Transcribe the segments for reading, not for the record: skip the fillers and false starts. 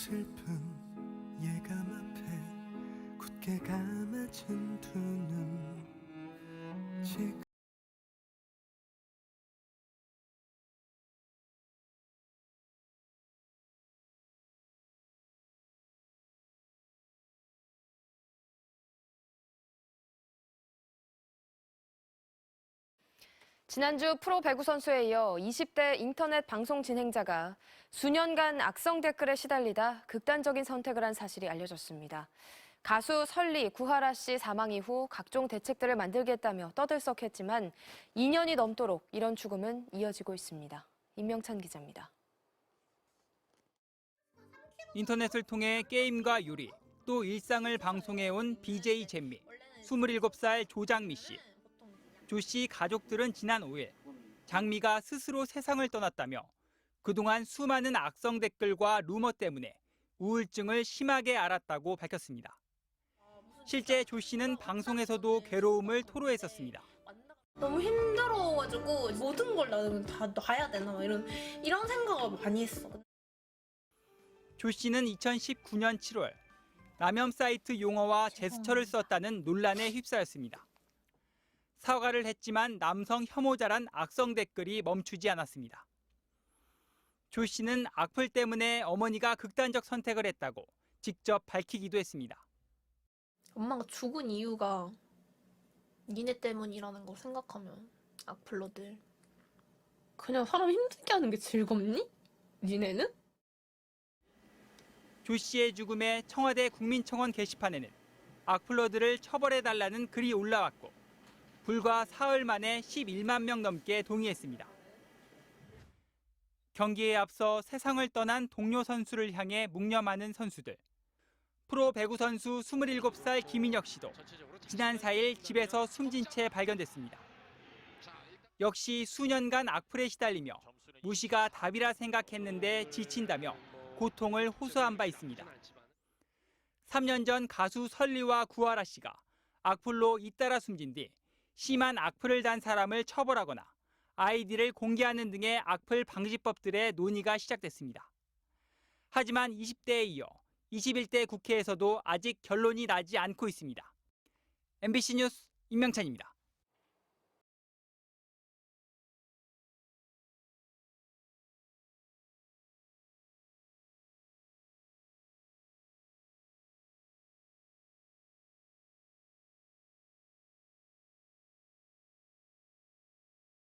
슬픈 예감 앞에 굳게 감아진 두 눈 지금 지난주 프로 배구 선수에 이어 20대 인터넷 방송 진행자가 수년간 악성 댓글에 시달리다 극단적인 선택을 한 사실이 알려졌습니다. 가수 설리, 구하라 씨 사망 이후 각종 대책들을 만들겠다며 떠들썩했지만 2년이 넘도록 이런 죽음은 이어지고 있습니다. 임명찬 기자입니다. 인터넷을 통해 게임과 요리, 또 일상을 방송해온 BJ 잼미, 27살 조장미 씨. 조 씨 가족들은 지난 5일 장미가 스스로 세상을 떠났다며 그동안 수많은 악성 댓글과 루머 때문에 우울증을 심하게 앓았다고 밝혔습니다. 실제 조 씨는 방송에서도 괴로움을 토로했었습니다. 너무 힘들어가지고 모든 걸 나는 다 놔야 되나 막 이런 생각을 많이 했어. 조 씨는 2019년 7월 남혐 사이트 용어와 제스처를 썼다는 논란에 휩싸였습니다. 사과를 했지만 남성 혐오자란 악성 댓글이 멈추지 않았습니다. 조 씨는 악플 때문에 어머니가 극단적 선택을 했다고 직접 밝히기도 했습니다. 엄마가 죽은 이유가 니네 때문이라는 거 생각하면 악플러들 그냥 사람 힘들게 하는 게 즐겁니? 니네는? 조 씨의 죽음에 청와대 국민청원 게시판에는 악플러들을 처벌해달라는 글이 올라왔고 불과 사흘 만에 11만 명 넘게 동의했습니다. 경기에 앞서 세상을 떠난 동료 선수를 향해 묵념하는 선수들. 프로 배구 선수 27살 김인혁 씨도 지난 4일 집에서 숨진 채 발견됐습니다. 역시 수년간 악플에 시달리며 무시가 답이라 생각했는데 지친다며 고통을 호소한 바 있습니다. 3년 전 가수 설리와 구하라 씨가 악플로 잇따라 숨진 뒤 심한 악플을 단 사람을 처벌하거나 아이디를 공개하는 등의 악플 방지법들의 논의가 시작됐습니다. 하지만 20대에 이어 21대 국회에서도 아직 결론이 나지 않고 있습니다. MBC 뉴스 임명찬입니다.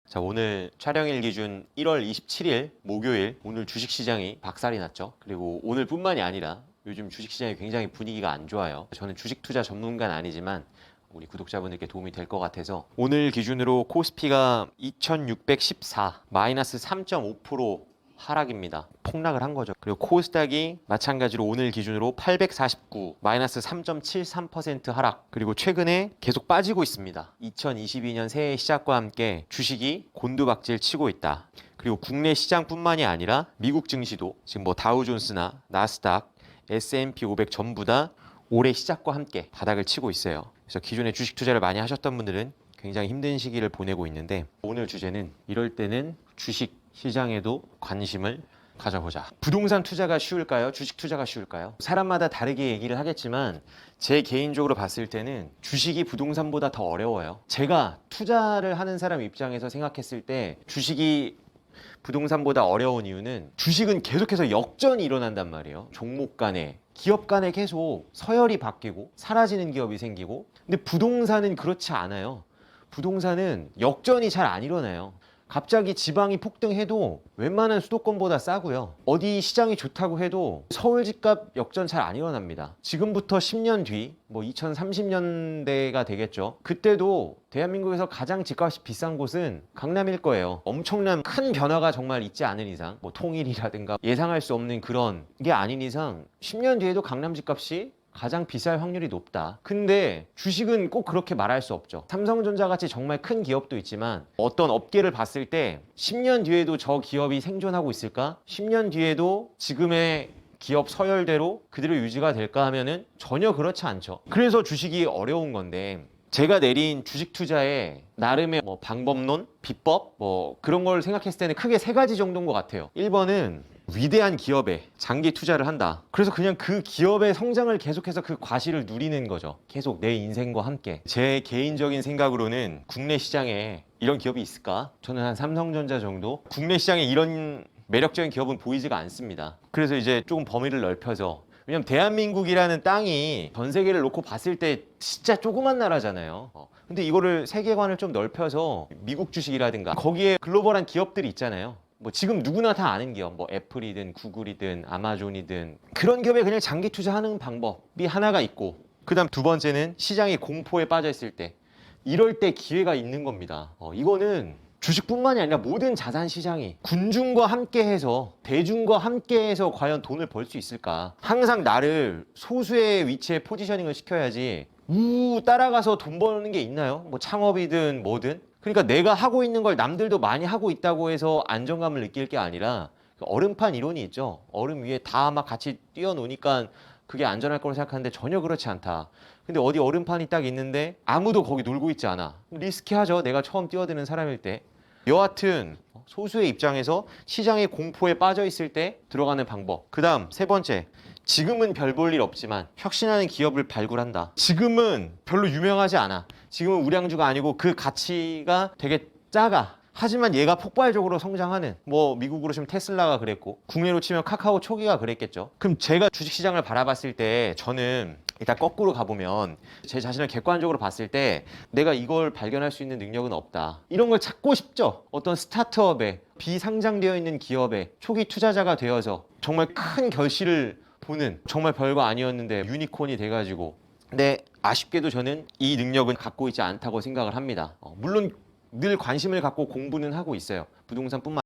자, 오늘 촬영일 기준 1월 27일 목요일 오늘 주식시장이 박살이 났죠. 그리고 오늘뿐만이 아니라 요즘 주식시장이 굉장히 분위기가 안 좋아요. 저는 주식 투자 전문가는 아니지만 우리 구독자분들께 도움이 될 것 같아서 오늘 기준으로 코스피가 2614 마이너스 3.5% 하락입니다. 폭락을 한 거죠. 그리고 코스닥이 마찬가지로 오늘 기준으로 849 마이너스 3.73% 하락. 그리고 최근에 계속 빠지고 있습니다. 2022년 새해 시작과 함께 주식이 곤두박질 치고 있다. 그리고 국내 시장뿐만이 아니라 미국 증시도 지금 뭐 다우존스나 나스닥, S&P 500 전부 다 올해 시작과 함께 바닥을 치고 있어요. 그래서 기존에 주식 투자를 많이 하셨던 분들은 굉장히 힘든 시기를 보내고 있는데 오늘 주제는 이럴 때는 주식 시장에도 관심을 가져보자. 부동산 투자가 쉬울까요? 주식 투자가 쉬울까요? 사람마다 다르게 얘기를 하겠지만 제 개인적으로 봤을 때는 주식이 부동산보다 더 어려워요. 제가 투자를 하는 사람 입장에서 생각했을 때 주식이 부동산보다 어려운 이유는 주식은 계속해서 역전이 일어난단 말이에요. 종목 간에 기업 간에 계속 서열이 바뀌고 사라지는 기업이 생기고 근데 부동산은 그렇지 않아요. 부동산은 역전이 잘 안 일어나요. 갑자기 지방이 폭등해도 웬만한 수도권보다 싸고요. 어디 시장이 좋다고 해도 서울 집값 역전 잘 안 일어납니다. 지금부터 10년 뒤, 뭐 2030년대가 되겠죠. 그때도 대한민국에서 가장 집값이 비싼 곳은 강남일 거예요. 엄청난 큰 변화가 정말 있지 않은 이상, 뭐 통일이라든가 예상할 수 없는 그런 게 아닌 이상 10년 뒤에도 강남 집값이 가장 비쌀 확률이 높다. 근데 주식은 꼭 그렇게 말할 수 없죠. 삼성전자 같이 정말 큰 기업도 있지만 어떤 업계를 봤을 때 10년 뒤에도 저 기업이 생존하고 있을까? 10년 뒤에도 지금의 기업 서열대로 그대로 유지가 될까 하면은 전혀 그렇지 않죠. 그래서 주식이 어려운 건데 제가 내린 주식 투자에 나름의 뭐 방법론, 비법 뭐 그런 걸 생각했을 때는 크게 세 가지 정도인 것 같아요. 1번은 위대한 기업에 장기 투자를 한다. 그래서 그냥 그 기업의 성장을 계속해서 그 과실을 누리는 거죠. 계속 내 인생과 함께. 제 개인적인 생각으로는 국내 시장에 이런 기업이 있을까? 저는 한 삼성전자 정도? 국내 시장에 이런 매력적인 기업은 보이지가 않습니다. 그래서 이제 조금 범위를 넓혀서, 왜냐면 대한민국이라는 땅이 전 세계를 놓고 봤을 때 진짜 조그만 나라잖아요. 근데 이거를 세계관을 좀 넓혀서 미국 주식이라든가 거기에 글로벌한 기업들이 있잖아요. 뭐 지금 누구나 다 아는 기업, 뭐 애플이든 구글이든 아마존이든 그런 기업에 그냥 장기 투자하는 방법이 하나가 있고, 그다음 두 번째는 시장이 공포에 빠져 있을 때, 이럴 때 기회가 있는 겁니다. 이거는 주식뿐만이 아니라 모든 자산 시장이 군중과 함께해서, 대중과 함께해서 과연 돈을 벌 수 있을까? 항상 나를 소수의 위치에 포지셔닝을 시켜야지 따라가서 돈 버는 게 있나요? 뭐 창업이든 뭐든. 그러니까 내가 하고 있는 걸 남들도 많이 하고 있다고 해서 안정감을 느낄 게 아니라, 얼음판 이론이 있죠. 얼음 위에 다 막 같이 뛰어노니까 그게 안전할 거라고 생각하는데 전혀 그렇지 않다. 근데 어디 얼음판이 딱 있는데 아무도 거기 놀고 있지 않아. 리스키하죠. 내가 처음 뛰어드는 사람일 때. 여하튼 소수의 입장에서 시장의 공포에 빠져 있을 때 들어가는 방법. 그 다음 세 번째, 지금은 별 볼 일 없지만 혁신하는 기업을 발굴한다. 지금은 별로 유명하지 않아. 지금은 우량주가 아니고 그 가치가 되게 작아. 하지만 얘가 폭발적으로 성장하는, 뭐 미국으로 치면 테슬라가 그랬고 국내로 치면 카카오 초기가 그랬겠죠. 그럼 제가 주식시장을 바라봤을 때 저는 일단 거꾸로 가보면 제 자신을 객관적으로 봤을 때 내가 이걸 발견할 수 있는 능력은 없다. 이런 걸 찾고 싶죠. 어떤 스타트업에, 비상장되어 있는 기업에 초기 투자자가 되어서 정말 큰 결실을 보는, 정말 별거 아니었는데 유니콘이 돼가지고. 근데 아쉽게도 저는 이 능력은 갖고 있지 않다고 생각을 합니다. 물론 늘 관심을 갖고 공부는 하고 있어요. 부동산뿐만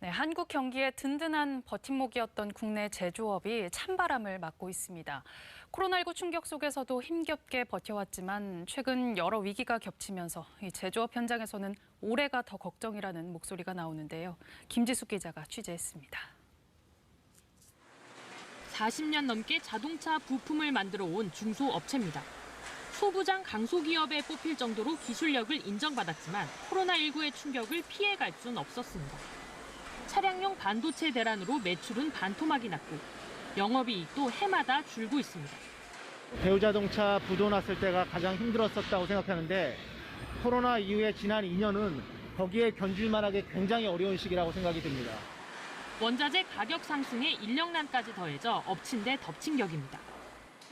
네, 한국 경기의 든든한 버팀목이었던 국내 제조업이 찬바람을 맞고 있습니다. 코로나19 충격 속에서도 힘겹게 버텨왔지만 최근 여러 위기가 겹치면서 이 제조업 현장에서는 올해가 더 걱정이라는 목소리가 나오는데요. 김지숙 기자가 취재했습니다. 40년 넘게 자동차 부품을 만들어 온 중소업체입니다. 소부장 강소기업에 뽑힐 정도로 기술력을 인정받았지만 코로나19의 충격을 피해갈 순 없었습니다. 차량용 반도체 대란으로 매출은 반토막이 났고 영업이익도 해마다 줄고 있습니다. 대우자동차 부도 났을 때가 가장 힘들었었다고 생각하는데 코로나 이후에 지난 2년은 거기에 견줄 만하게 굉장히 어려운 시기라고 생각이 듭니다. 원자재 가격 상승에 인력난까지 더해져 엎친 데 덮친 격입니다.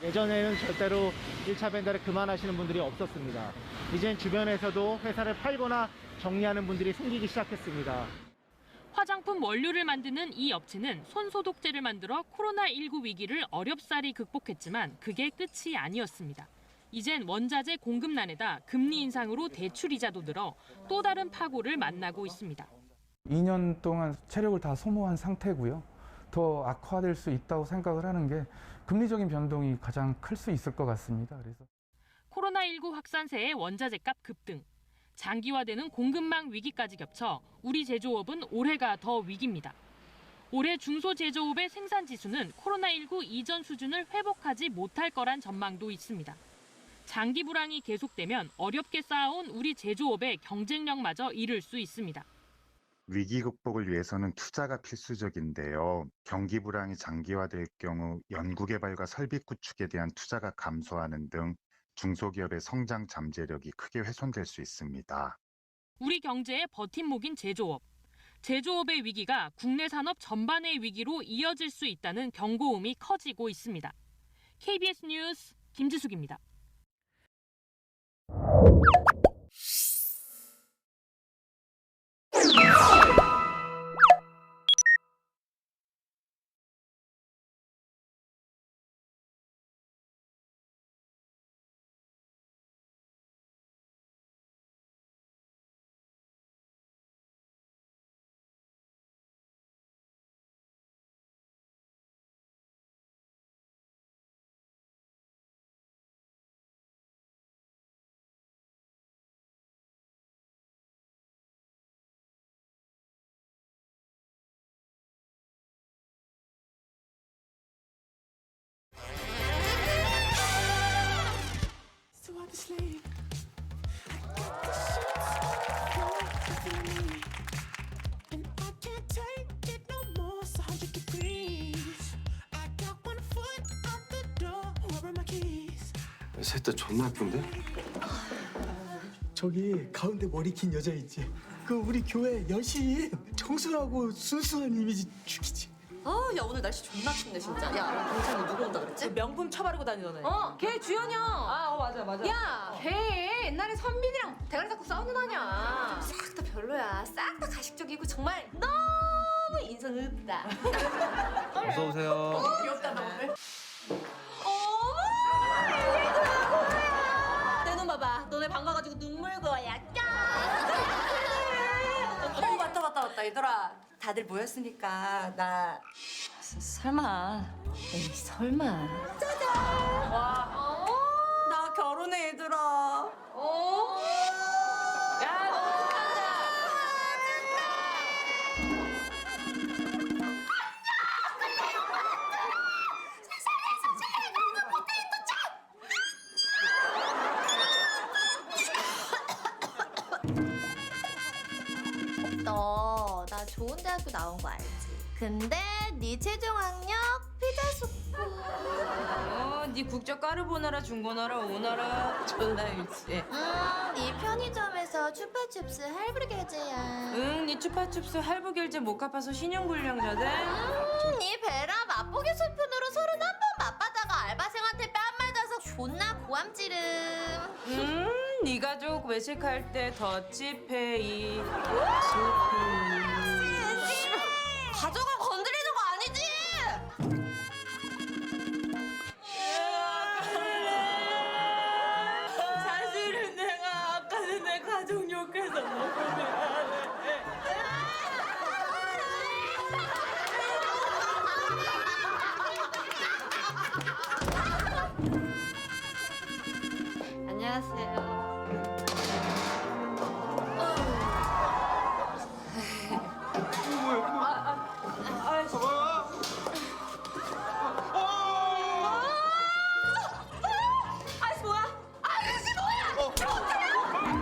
예전에는 절대로 1차 배달을 그만하시는 분들이 없었습니다. 이젠 주변에서도 회사를 팔거나 정리하는 분들이 생기기 시작했습니다. 화장품 원료를 만드는 이 업체는 손소독제를 만들어 코로나19 위기를 어렵사리 극복했지만 그게 끝이 아니었습니다. 이젠 원자재 공급난에다 금리 인상으로 대출 이자도 늘어 또 다른 파고를 만나고 있습니다. 2년 동안 체력을 다 소모한 상태고요. 더 악화될 수 있다고 생각을 하는 게 금리적인 변동이 가장 클 수 있을 것 같습니다. 그래서 코로나19 확산세에 원자재값 급등, 장기화되는 공급망 위기까지 겹쳐 우리 제조업은 올해가 더 위기입니다. 올해 중소제조업의 생산 지수는 코로나19 이전 수준을 회복하지 못할 거란 전망도 있습니다. 장기 불황이 계속되면 어렵게 쌓아온 우리 제조업의 경쟁력마저 잃을 수 있습니다. 위기 극복을 위해서는 투자가 필수적인데요. 경기 불황이 장기화될 경우 연구개발과 설비 구축에 대한 투자가 감소하는 등 중소기업의 성장 잠재력이 크게 훼손될 수 있습니다. 우리 경제의 버팀목인 제조업. 제조업의 위기가 국내 산업 전반의 위기로 이어질 수 있다는 경고음이 커지고 있습니다. KBS 뉴스 김지숙입니다. 셋 다 존나 예쁜데? 저기 가운데 머리 긴 여자 있지? 그 우리 교회 여신 청순하고 순수한 이미지 죽이지. 야 오늘 날씨 존나 춥네 진짜. 야 동창이 누구 온다 그랬지? 명품 처바르고 다니던 애. 걔 주연이 형. 맞아. 야, 걔 옛날에 선빈이랑 대가리 잡고 싸우는 아냐. 싹 다 별로야. 싹 다 가식적이고 정말 너무 인성 없다. 어서 오세요. 귀엽다 너 오늘. 어머, 이게 누구야? 내 눈 봐봐. 너네 반가가지고 눈물 고야. 맞다 얘들아. 다들 모였으니까 나 설마. 에이 설마. 나 결혼해 얘들아. 야, 너 너 나 좋은 대학교 나온 거 알지? 근데 네 최종 학력 피자숙고. 네 국적 까르보나라 중고나라 오나라 졸라 일지. 네 편의점에서 추파춥스 할부 결제야. 네 추파춥스 할부 결제 못 갚아서 신용불량자들. 네 베라 맛보기 소편으로 31번 맛봤다가 알바생한테 뺨 맞아서 존나 고함 찌름. 네 가족 외식할 때 더치페이. 가족을 건드리는 거 아니지? 사실은 내가 아까는 내 가족 욕해서 너무 미안해. 안녕하세요. 아저씨 뭐야? 아저씨 뭐야?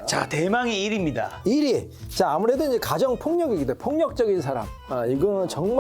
자, 대망의 1위입니다. 1위. 자, 아무래도 이제 가정 폭력이기도 해. 폭력적인 사람. 이거는 정말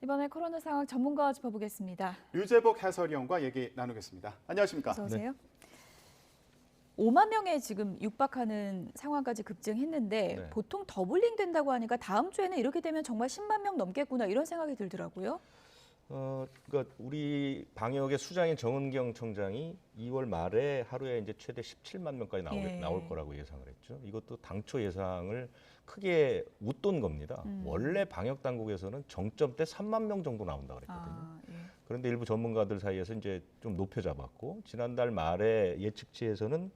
이번에 코로나 상황 전문가와 짚어보겠습니다. 류재복 해설위원과 얘기 나누겠습니다. 안녕하십니까? 어서 오세요. 5만 명에 지금 육박하는 상황까지 급증했는데 보통 더블링 된다고 하니까 다음 주에는 이렇게 되면 정말 10만 명 넘겠구나 이런 생각이 들더라고요. 그러니까 우리 방역의 수장인 정은경 청장이 2월 말에 하루에 이제 최대 17만 명까지 나올 거라고 예상을 했죠. 이것도 당초 예상을 크게 웃돈 겁니다. 원래 방역 당국에서는 정점 때 3만 명 정도 나온다고 그랬거든요. 그런데 일부 전문가들 사이에서 이제 좀 높여 잡았고 지난달 말에 예측치에서는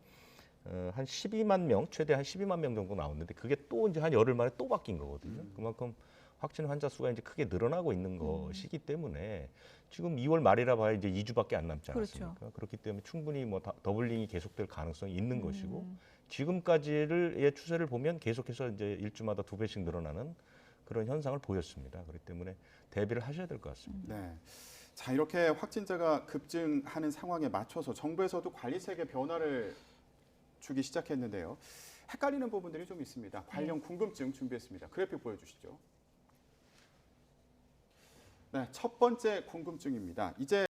한 12만 명, 최대 한 12만 명 정도 나왔는데 그게 또 이제 한 열흘 만에 또 바뀐 거거든요. 그만큼 확진 환자 수가 이제 크게 늘어나고 있는 것이기 때문에 지금 2월 말이라 봐야 이제 2주밖에 안 남지 않았습니까? 그렇죠. 그렇기 때문에 충분히 뭐 더블링이 계속될 가능성이 있는 것이고 지금까지의 추세를 보면 계속해서 이제 일주마다 2배씩 늘어나는 그런 현상을 보였습니다. 그렇기 때문에 대비를 하셔야 될 것 같습니다. 네. 자, 이렇게 확진자가 급증하는 상황에 맞춰서 정부에서도 관리책에 변화를 주기 시작했는데요. 헷갈리는 부분들이 좀 있습니다. 관련 궁금증 준비했습니다. 그래픽 보여주시죠. 네, 첫 번째 궁금증입니다. 이제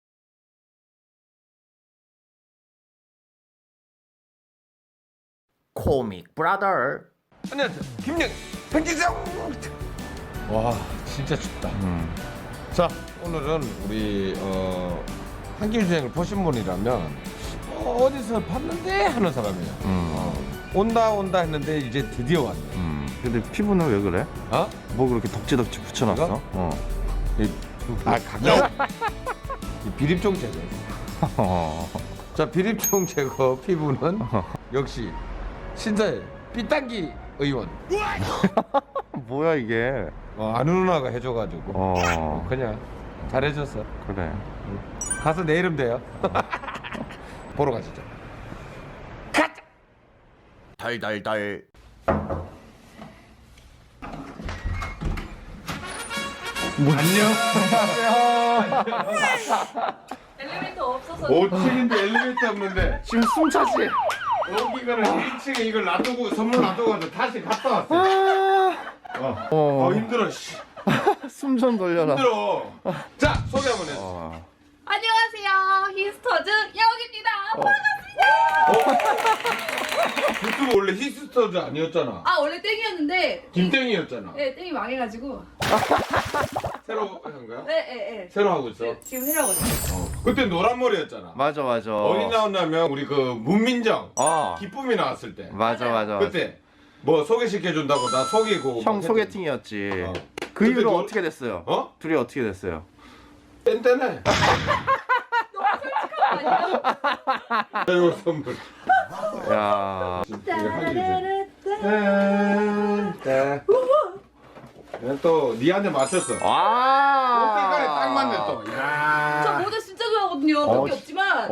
코믹 브라더. 안녕하세요. 김영 백기정. 와 진짜 춥다. 자 오늘은 우리 한길주행을 보신 분이라면 어디서 봤는데 하는 사람이에요. 온다 했는데 이제 드디어 왔네. 근데 피부는 왜 그래? 어? 뭐 그렇게 덕지덕지 붙여놨어? 가끔 이 비립종 제거. 자 비립종 제거 피부는 역시 신사의 삐딱기 의원. 뭐야 이게? 아는 누나가 해줘가지고 그냥 잘해줬어. 그래. 가서 내 이름 돼요. 보러 가시죠. 달달달. 안녕. 엘리베이터 없어서 5층인데 엘리베이터 없는데 지금 숨 차지? 여기가는 1층에 이걸 놔두고 선물 놔두고 다시 갔다 왔어. 힘들어. 숨 좀 돌려라. 힘들어. 자 소개 한번 해. 안녕하세요. 히스터즈 여기입니다. 유튜브 원래 히스터즈 아니었잖아. 아 원래 땡이었는데 김땡이었잖아. 네 땡이 망해가지고 새로 한 거야? 네. 새로 하고 있어? 지금 새로 하고 있어요. 그때 노란 머리였잖아. 맞아. 어디 나왔냐면 우리 그 문민정 기쁨이 나왔을 때. 맞아. 그때 뭐 소개시켜준다고 나 속이고 형 소개팅이었지. 그 이후로 어떻게 됐어요? 둘이 어떻게 됐어요? 뗀뗀해. 이거 선물. 야. 또 니한테 맞췄어. 옷색깔이 딱 맞네 또. 야. 저 모자 진짜 좋아하거든요. 몇 개 없지만. 야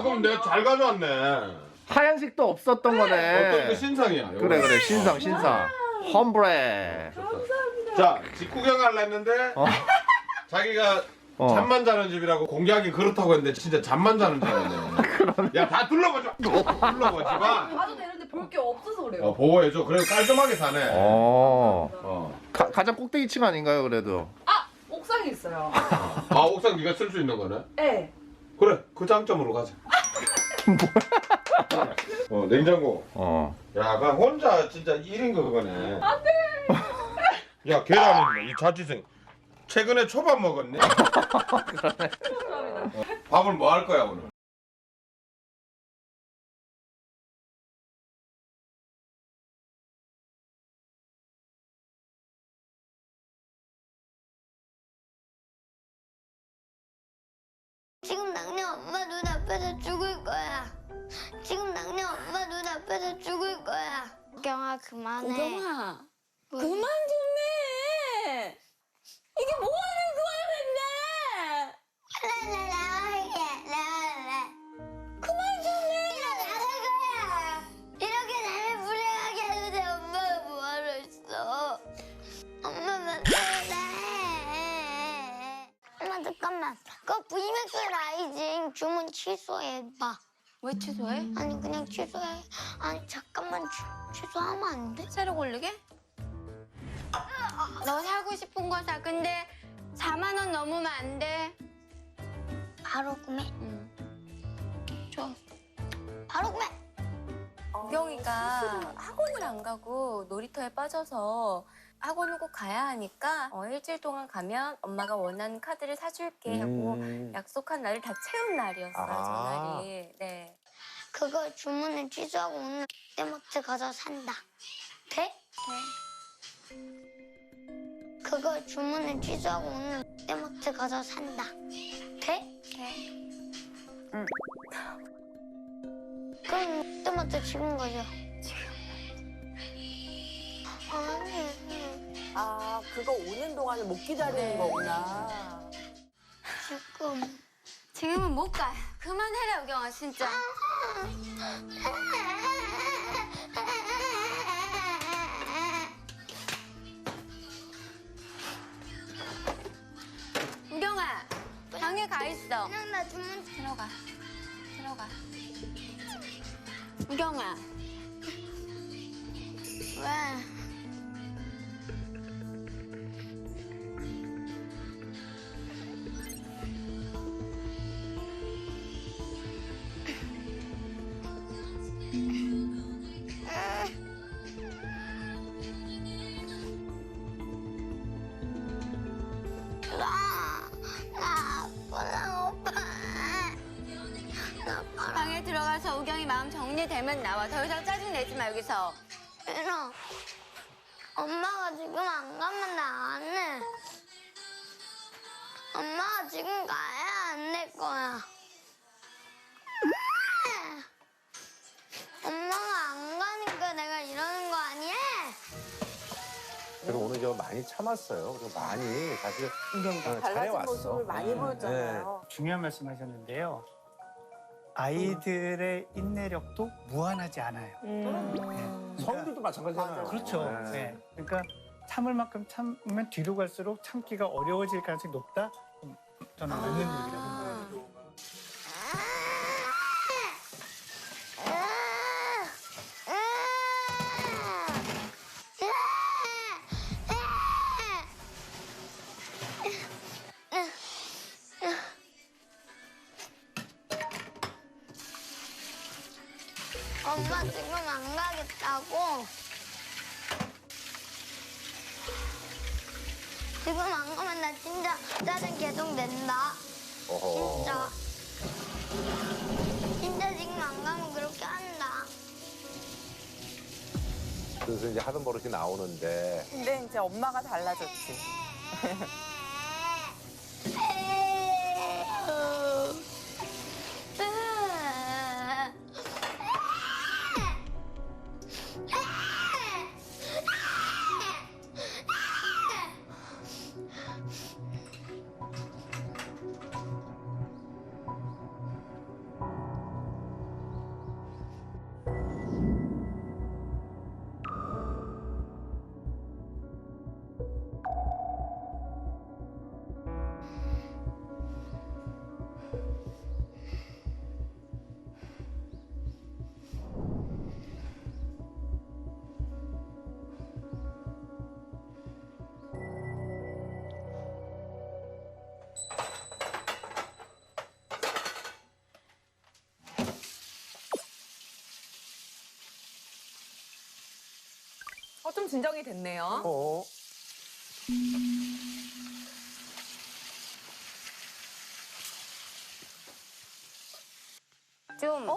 그럼 내가 잘 가져왔네. 하얀색도 없었던 거네. 어떤 거 신상이야. 그래 신상. 홈브레. 자 직구경 하려 했는데 자기가 잠만 자는 집이라고 공개하기 그렇다고 했는데 진짜 잠만 자는 집이네. 야 다 둘러보자. 둘러보지 마. 봐도 되는데 볼 게 없어서 그래요. 보호해줘. 그래 깔끔하게 사네. 가장 꼭대기층 아닌가요 그래도? 아 옥상에 있어요. 아 옥상 네가 쓸 수 있는 거네? 네. 그래 그 장점으로 가자. 냉장고. 야 나 혼자 진짜 1인 거 그거네. 안돼. 야 계란인데 이 자취생 최근에 초밥 먹었니? 그러네. 밥을 뭐 할 거야 오늘? 지금 낙내 엄마 눈앞에서 죽을 거야. 지금 낙내 엄마 눈앞에서 죽을 거야. 고경아 그만해. 고경아 그만 좀 해. 이게 뭐하는 거야 맨날. 그만 좀 해. 나갈 거야. 이렇게 나를 불행하게 하는데 엄마가 뭐하러 있어. 엄마 만나야 해. 엄마 잠깐만. 그거 VMAX 라이징 주문 취소해봐. 왜 취소해? 아니 그냥 취소해. 아니 잠깐만 취소하면 안 돼? 새로 고르게? 너 사고 싶은 거 사. 근데 4만 넘으면 안 돼. 바로 구매. 줘. 바로 구매. 우경이가 학원을 안 가고 놀이터에 빠져서 학원을 꼭 가야 하니까 일주일 동안 가면 엄마가 원하는 카드를 사줄게 하고 약속한 날을 다 채운 날이었어요, 전날이. 네. 그거 주문을 취소하고 오늘 롯데마트 가서 산다. 돼? 그거 주문을 취소하고 오늘 롯데마트 가서 산다. 돼? 응. 그럼 롯데마트 지금 가자. 아니. 아, 그거 오는 동안을 못 기다리는 거구나. 지금은 못 가. 그만해라, 우경아, 진짜. 우경아, 방에 가 있어. 그냥 나 주문 들어가. 우경아. 왜? 방에 들어가서 우경이 마음 정리되면 나와. 더 이상 짜증 내지 마, 여기서. 얘나, 엄마가 지금 안 가면 나 안 해. 엄마가 지금 가야 안 낼 거야. 엄마가 안 가니까 내가 이러는 거 아니야? 그리고 오늘 저 많이 참았어요. 그리고 많이 사실 달라진 모습을 많이 보였잖아요. 중요한 말씀하셨는데요. 아이들의 인내력도 무한하지 않아요. 성들도 마찬가지잖아요. 그렇죠. 네. 네. 그러니까 참을 만큼 참으면 뒤로 갈수록 참기가 어려워질 가능성이 높다. 저는 맞는 얘기라고 생각합니다. 엄마 지금 안 가겠다고. 지금 안 가면 나 진짜 짜증 계속 낸다. 진짜. 진짜 지금 안 가면 그렇게 한다. 그래서 이제 하던 버릇이 나오는데 근데 이제 엄마가 달라졌지. 좀 진정이 됐네요. 좀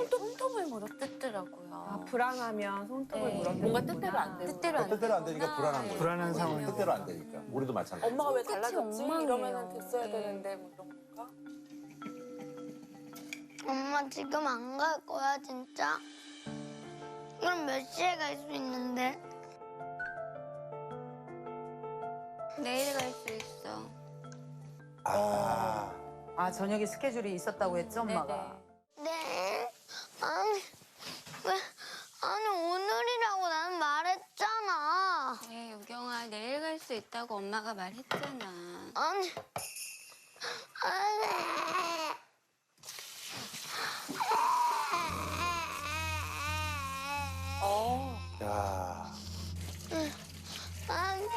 손톱을 물어뜯더라고요. 아, 불안하면 손톱을 네. 물어뜯는 뭔가 뜻대로 안 되고. 뜻대로 안 되니까 불안한 거예요. 불안한 상황이 뜻대로 안 되니까. 우리도 마찬가지. 엄마가 왜 손끝이 달라졌지? 엉망이에요. 이러면 됐어야 네. 되는데 뭐 이런 건가? 엄마 지금 안 갈 거야 진짜? 그럼 몇 시에 갈 수 있는데? 내일 갈 수 있어. 아, 저녁에 스케줄이 있었다고 했죠, 엄마가? 네. 아니 오늘이라고 나는 말했잖아. 네, 우경아, 내일 갈 수 있다고 엄마가 말했잖아. 아니. 야. 안 돼.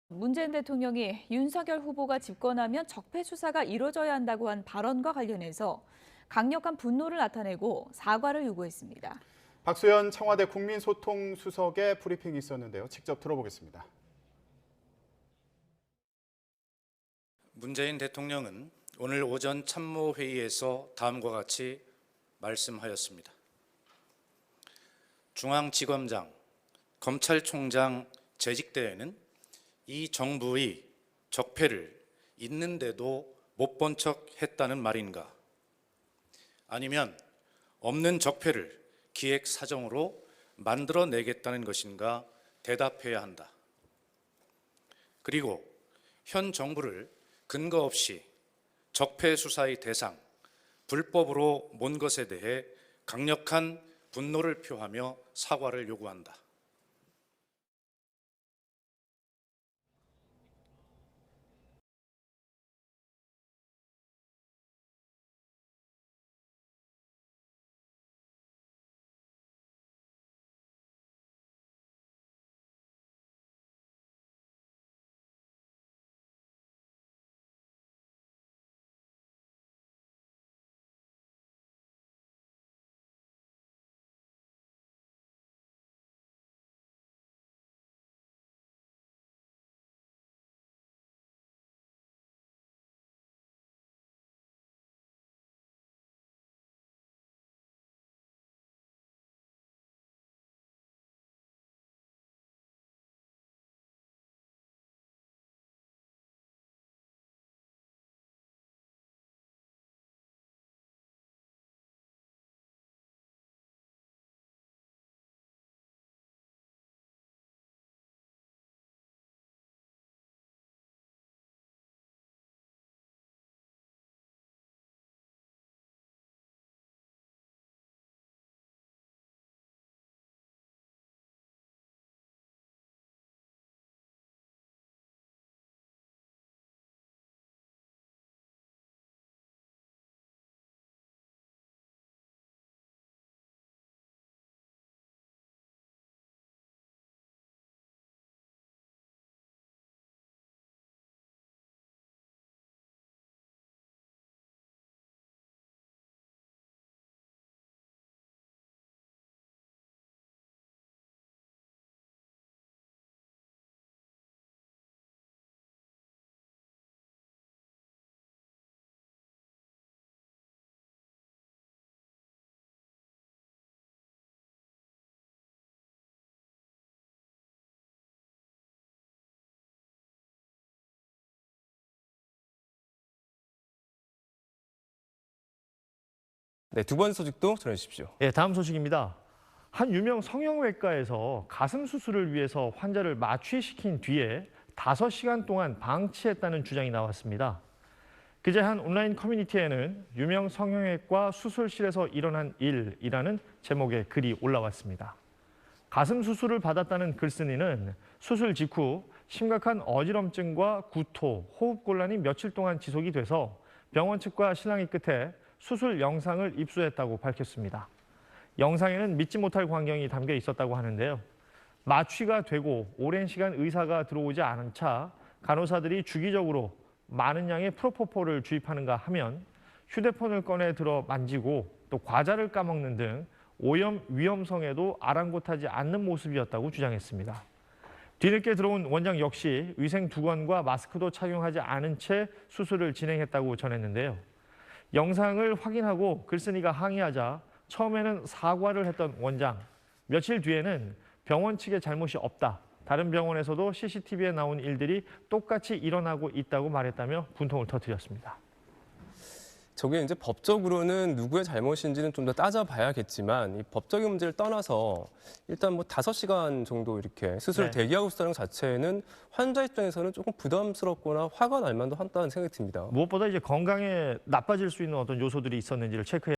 문재인 대통령이 윤석열 후보가 집권하면 적폐 수사가 이뤄져야 한다고 한 발언과 관련해서 강력한 분노를 나타내고 사과를 요구했습니다. 박수현 청와대 국민소통수석의 브리핑이 있었는데요. 직접 들어보겠습니다. 문재인 대통령은 오늘 오전 참모회의에서 다음과 같이 말씀하였습니다. 중앙지검장, 검찰총장 재직대에는 이 정부의 적폐를 있는데도 못 본 척 했다는 말인가? 아니면 없는 적폐를 기획사정으로 만들어내겠다는 것인가 대답해야 한다. 그리고 현 정부를 근거 없이 적폐 수사의 대상, 불법으로 몬 것에 대해 강력한 분노를 표하며 사과를 요구한다. 네, 두 번째 소식도 전해주십시오. 네, 다음 소식입니다. 한 유명 성형외과에서 가슴 수술을 위해서 환자를 마취시킨 뒤에 5시간 동안 방치했다는 주장이 나왔습니다. 그제 한 온라인 커뮤니티에는 유명 성형외과 수술실에서 일어난 일이라는 제목의 글이 올라왔습니다. 가슴 수술을 받았다는 글쓴이는 수술 직후 심각한 어지럼증과 구토, 호흡곤란이 며칠 동안 지속이 돼서 병원 측과 실랑이 끝에 수술 영상을 입수했다고 밝혔습니다. 영상에는 믿지 못할 광경이 담겨 있었다고 하는데요. 마취가 되고 오랜 시간 의사가 들어오지 않은 차 간호사들이 주기적으로 많은 양의 프로포폴을 주입하는가 하면 휴대폰을 꺼내 들어 만지고 또 과자를 까먹는 등 오염 위험성에도 아랑곳하지 않는 모습이었다고 주장했습니다. 뒤늦게 들어온 원장 역시 위생 두건과 마스크도 착용하지 않은 채 수술을 진행했다고 전했는데요. 영상을 확인하고 글쓴이가 항의하자 처음에는 사과를 했던 원장, 며칠 뒤에는 병원 측의 잘못이 없다. 다른 병원에서도 CCTV에 나온 일들이 똑같이 일어나고 있다고 말했다며 분통을 터뜨렸습니다. 저게 이제 법적으로는 누구의 잘못인지는 좀 더 따져봐야겠지만 이 법적인 문제를 떠나서 일단 뭐 5시간 정도 이렇게 수술을 대기하고 있다는 것 자체는 환자 입장에서는 조금 부담스럽거나 화가 날 만도 한다는 생각이 듭니다. 무엇보다 이제 건강에 나빠질 수 있는 어떤 요소들이 있었는지를 체크해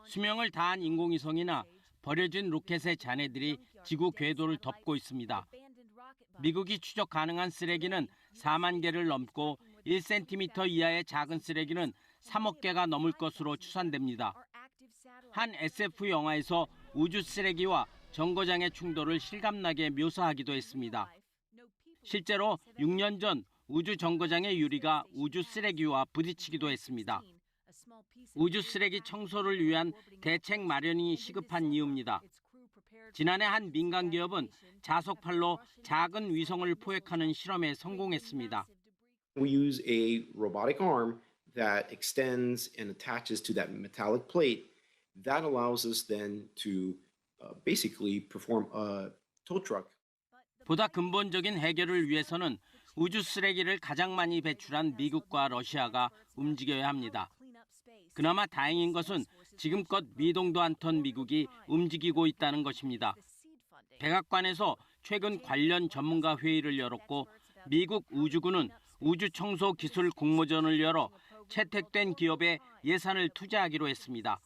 수명을 다한 인공위성이나 버려진 로켓의 잔해들이 지구 궤도를 덮고 있습니다. 미국이 추적 가능한 쓰레기는 4만 개를 넘고 1cm 이하의 작은 쓰레기는 3억 개가 넘을 것으로 추산됩니다. 한 SF 영화에서 우주 쓰레기와 정거장의 충돌을 실감나게 묘사하기도 했습니다. 실제로 6년 전 우주 정거장의 유리가 우주 쓰레기와 부딪히기도 했습니다. 우주 쓰레기 청소를 위한 대책 마련이 시급한 이유입니다. 지난해 한 민간 기업은 자석팔로 작은 위성을 포획하는 실험에 성공했습니다. We use a robotic arm that extends and attaches to that metallic plate. That allows us then to basically perform a tow truck. 보다 근본적인 해결을 위해서는 우주 쓰레기를 가장 많이 배출한 미국과 러시아가 움직여야 합니다. 그나마 다행인 것은 지금껏 미동도 않던 미국이 움직이고 있다는 것입니다. 백악관에서 최근 관련 전문가 회의를 열었고 미국 우주군은 우주 청소 기술 공모전을 열어 채택된 기업에 예산을 투자하기로 했습니다.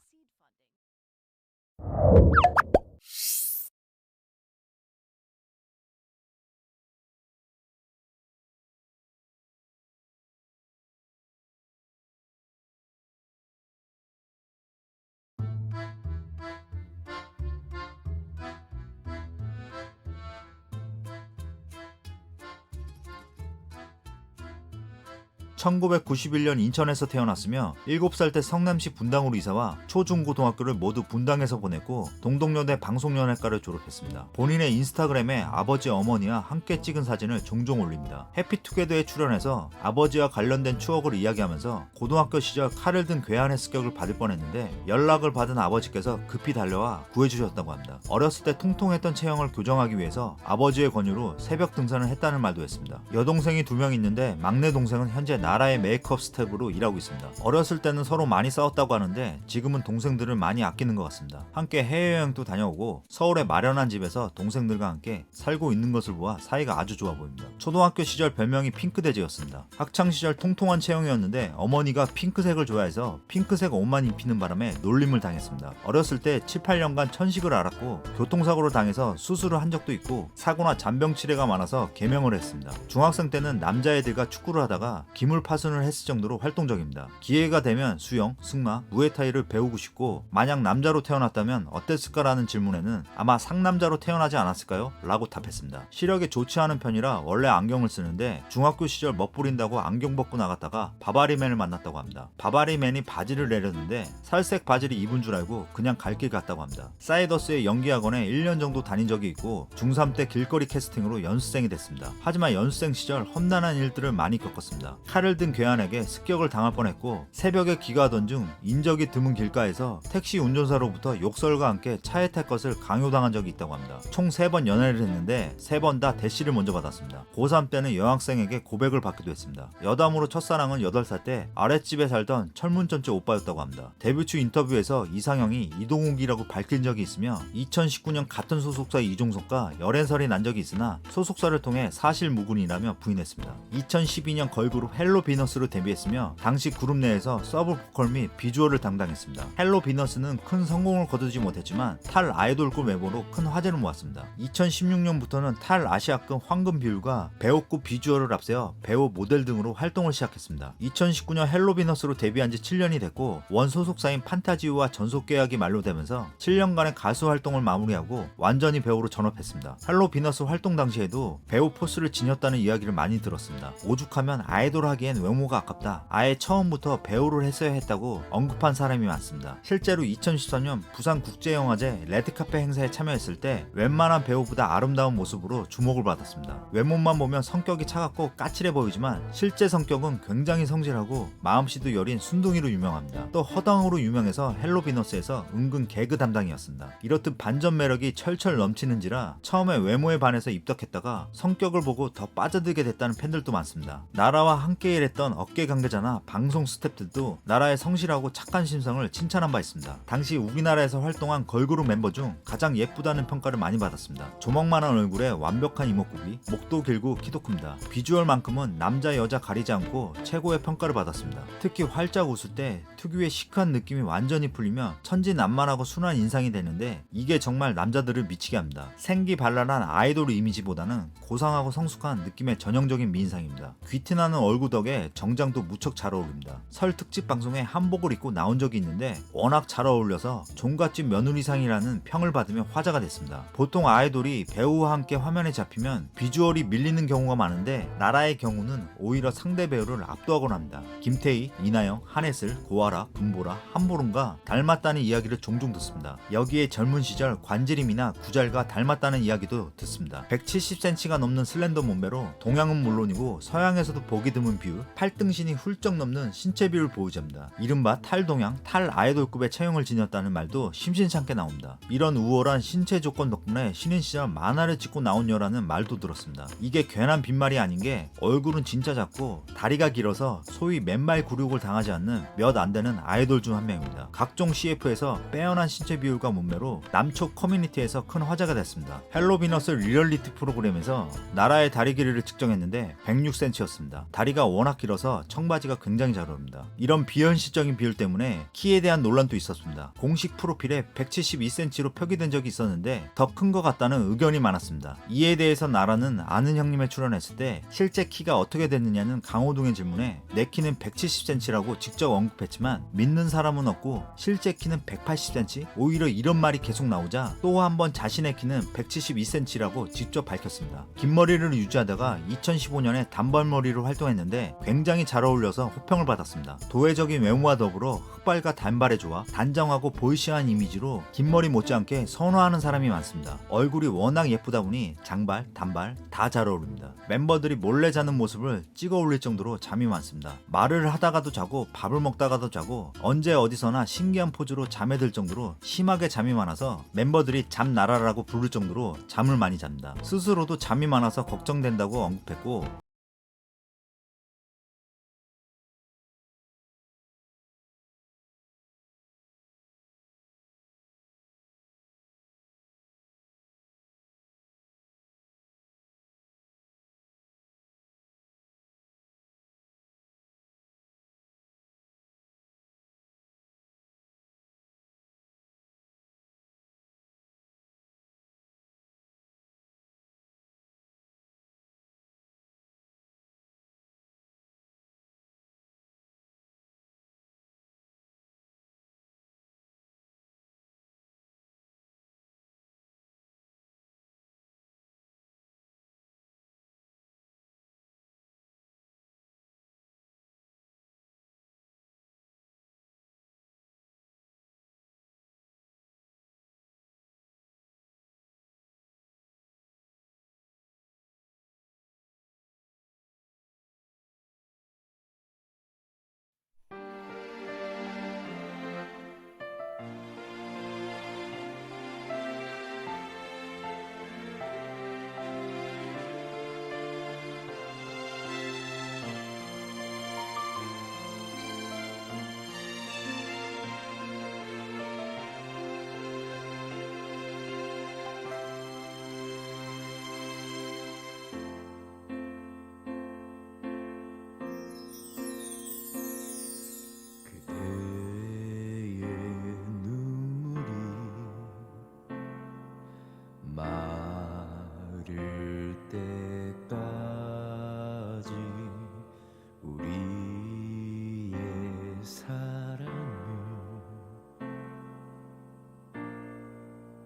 (1991년) 인천에서 태어났으며 7살 때 성남시 분당으로 이사와 초중고등학교를 모두 분당에서 보냈고 동덕여대 방송연예과를 졸업했습니다. 본인의 인스타그램에 아버지 어머니와 함께 찍은 사진을 종종 올립니다. 해피투게더에 출연해서 아버지와 관련된 추억을 이야기하면서 고등학교 시절 칼을 든 괴한의 습격을 받을 뻔했는데 연락을 받은 아버지께서 급히 달려와 구해주셨다고 합니다. 어렸을 때 통통했던 체형을 교정하기 위해서 아버지의 권유로 새벽 등산을 했다는 말도 했습니다. 여동생이 2명 있는데 막내 동생은 현재 나라의 메이크업 스텝으로 일하고 있습니다. 어렸을 때는 서로 많이 싸웠다고 하는데 지금은 동생들을 많이 아끼는 것 같습니다. 함께 해외여행도 다녀오고 서울에 마련한 집에서 동생들과 함께 살고 있는 것을 보아 사이가 아주 좋아 보입니다. 초등학교 시절 별명이 핑크돼지였습니다. 학창시절 통통한 체형이었는데 어머니가 핑크색을 좋아해서 핑크색 옷만 입히는 바람에 놀림을 당했습니다. 어렸을 때 7, 8년간 천식을 앓았고 교통사고를 당해서 수술을 한 적도 있고 사고나 잔병치레가 많아서 개명을 했습니다. 중학생 때는 남자애들과 축구를 하다가 기물 파손을 했을 정도로 활동적입니다. 기회가 되면 수영, 승마, 무에타이를 배우고 싶고 만약 남자로 태어났다면 어땠을까라는 질문에는 아마 상남자로 태어나지 않았을까요? 라고 답했습니다. 시력이 좋지 않은 편이라 원래 안경을 쓰는데 중학교 시절 멋부린다고 안경 벗고 나갔다가 바바리맨을 만났다고 합니다. 바바리맨이 바지를 내렸는데 살색 바지를 입은 줄 알고 그냥 갈 길 갔다고 합니다. 사이더스의 연기학원에 1년 정도 다닌 적이 있고 중3 때 길거리 캐스팅으로 연수생이 됐습니다. 하지만 연수생 시절 험난한 일들을 많이 겪었습니다. 칼을 든 괴한에게 습격을 당할 뻔했고 새벽에 귀가하던 중 인적이 드문 길가에서 택시 운전사로부터 욕설과 함께 차에 탈 것을 강요당한 적이 있다고 합니다. 총 3번 연애를 했는데 3번 다 대시를 먼저 받았습니다. 고3 때는 여학생에게 고백을 받기도 했습니다. 여담으로 첫사랑은 8살 때 아랫집에 살던 철문점집 오빠였다고 합니다. 데뷔 초 인터뷰에서 이상형이 이동욱이라고 밝힌 적이 있으며 2019년 같은 소속사 이종석과 열애설이 난 적이 있으나 소속사를 통해 사실무근이라며 부인했습니다. 2012년 걸그룹 헬로 비너스로 데뷔했으며 당시 그룹 내에서 서브 보컬 및 비주얼을 담당했습니다. 헬로 비너스는 큰 성공을 거두지 못했지만 탈 아이돌급 외모로 큰 화제를 모았습니다. 2016년부터는 탈 아시아급 황금 비율과 배우급 비주얼을 앞세워 배우 모델 등으로 활동을 시작했습니다. 2019년 헬로 비너스로 데뷔한 지 7년이 됐고 원 소속사인 판타지우와 전속 계약이 만료되면서 7년간의 가수 활동을 마무리하고 완전히 배우로 전업했습니다. 헬로 비너스 활동 당시에도 배우 포스를 지녔다는 이야기를 많이 들었습니다. 오죽하면 아이돌 하기엔 외모가 아깝다. 아예 처음부터 배우를 했어야 했다고 언급한 사람이 많습니다. 실제로 2014년 부산국제영화제 레드카페 행사에 참여했을 때 웬만한 배우보다 아름다운 모습으로 주목을 받았습니다. 외모만 보면 성격이 차갑고 까칠해 보이지만 실제 성격은 굉장히 성실하고 마음씨도 여린 순둥이로 유명합니다. 또 허당으로 유명해서 헬로 비너스에서 은근 개그 담당이었습니다. 이렇듯 반전 매력이 철철 넘치는지라 처음에 외모에 반해서 입덕했다가 성격을 보고 더 빠져들게 됐다는 팬들도 많습니다. 나라와 함께 디테일했던 업계 관계자나 방송 스태프들도 나라의 성실하고 착한 심성을 칭찬한 바 있습니다. 당시 우리나라에서 활동한 걸그룹 멤버 중 가장 예쁘다는 평가를 많이 받았습니다. 조먹만한 얼굴에 완벽한 이목구비, 목도 길고 키도 큽니다. 비주얼만큼은 남자 여자 가리지 않고 최고의 평가를 받았습니다. 특히 활짝 웃을 때 특유의 시크한 느낌이 완전히 풀리며 천진난만하고 순한 인상이 되는데 이게 정말 남자들을 미치게 합니다. 생기발랄한 아이돌 이미지보다는 고상하고 성숙한 느낌의 전형적인 미인상입니다. 귀티나는 얼굴 덕에 정장도 무척 잘 어울립니다. 설 특집 방송에 한복을 입고 나온 적이 있는데 워낙 잘 어울려서 종갓집 며느리상이라는 평을 받으며 화제가 됐습니다. 보통 아이돌이 배우와 함께 화면에 잡히면 비주얼이 밀리는 경우가 많은데 나라의 경우는 오히려 상대 배우를 압도하곤 합니다. 김태희, 이나영, 한혜슬, 고아라, 분보라, 한보름과 닮았다는 이야기를 종종 듣습니다. 여기에 젊은 시절 관지림이나 구잘과 닮았다는 이야기도 듣습니다. 170cm가 넘는 슬렌더 몸매로 동양은 물론이고 서양에서도 보기 드문 비율, 팔등신이 훌쩍 넘는 신체 비율을 보유자입니다. 이른바 탈동양, 탈아이돌급의 체형을 지녔다는 말도 심심찮게 나옵니다. 이런 우월한 신체 조건 덕분에 신인 시절 만화를 찍고 나온 여라는 말도 들었습니다. 이게 괜한 빈말이 아닌 게 얼굴은 진짜 작고 다리가 길어서 소위 맨발 굴욕을 당하지 않는 몇 안 되는 아이돌 중 한 명입니다. 각종 CF에서 빼어난 신체 비율과 몸매로 남초 커뮤니티에서 큰 화제가 됐습니다. 헬로비너스 리얼리티 프로그램에서 나라의 다리 길이를 측정했는데 106cm였습니다. 다리가 워낙 길어서 청바지가 굉장히 잘 어울립니다. 이런 비현실적인 비율 때문에 키에 대한 논란도 있었습니다. 공식 프로필에 172cm로 표기된 적이 있었는데 더 큰 것 같다는 의견이 많았습니다. 이에 대해서 나라는 아는 형님에 출연했을 때 실제 키가 어떻게 됐느냐는 강호동의 질문에 내 키는 170cm라고 직접 언급했지만 믿는 사람은 없고 실제 키는 180cm? 오히려 이런 말이 계속 나오자 또 한 번 자신의 키는 172cm라고 직접 밝혔습니다. 긴 머리를 유지하다가 2015년에 단발머리로 활동했는데 굉장히 잘 어울려서 호평을 받았습니다. 도회적인 외모와 더불어 흑발과 단발의 조화, 단정하고 보이시한 이미지로 긴 머리 못지않게 선호하는 사람이 많습니다. 얼굴이 워낙 예쁘다 보니 장발, 단발 다 잘 어울립니다. 멤버들이 몰래 자는 모습을 찍어 올릴 정도로 잠이 많습니다. 말을 하다가도 자고 밥을 먹다가도 자고 언제 어디서나 신기한 포즈로 잠에 들 정도로 심하게 잠이 많아서 멤버들이 잠나라라고 부를 정도로 잠을 많이 잡니다. 스스로도 잠이 많아서 걱정된다고 언급했고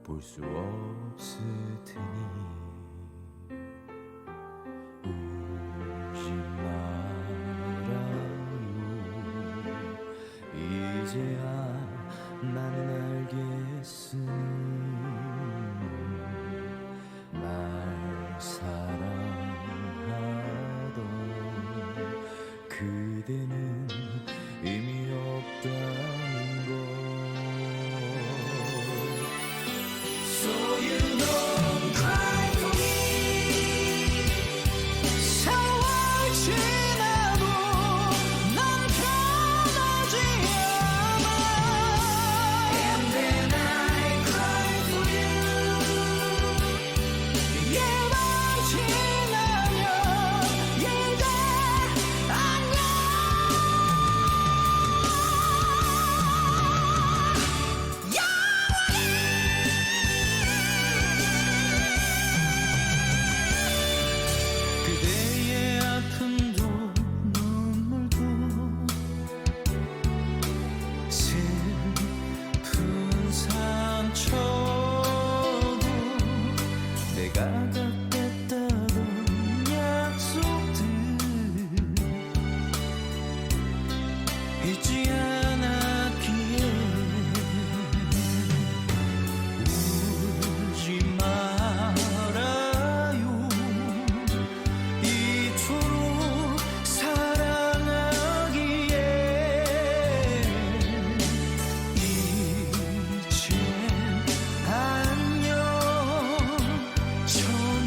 볼 수 없을 테니 울지 말아요. 이제야 나는 알겠으니 날 사랑하던 그대는 의미 없다는 걸. So you don't cry for me. 세월 지나도 가깝겠다던 약속들 잊지 않았기에 울지 말아요 이토록 사랑하기에 이젠 안녕 처럼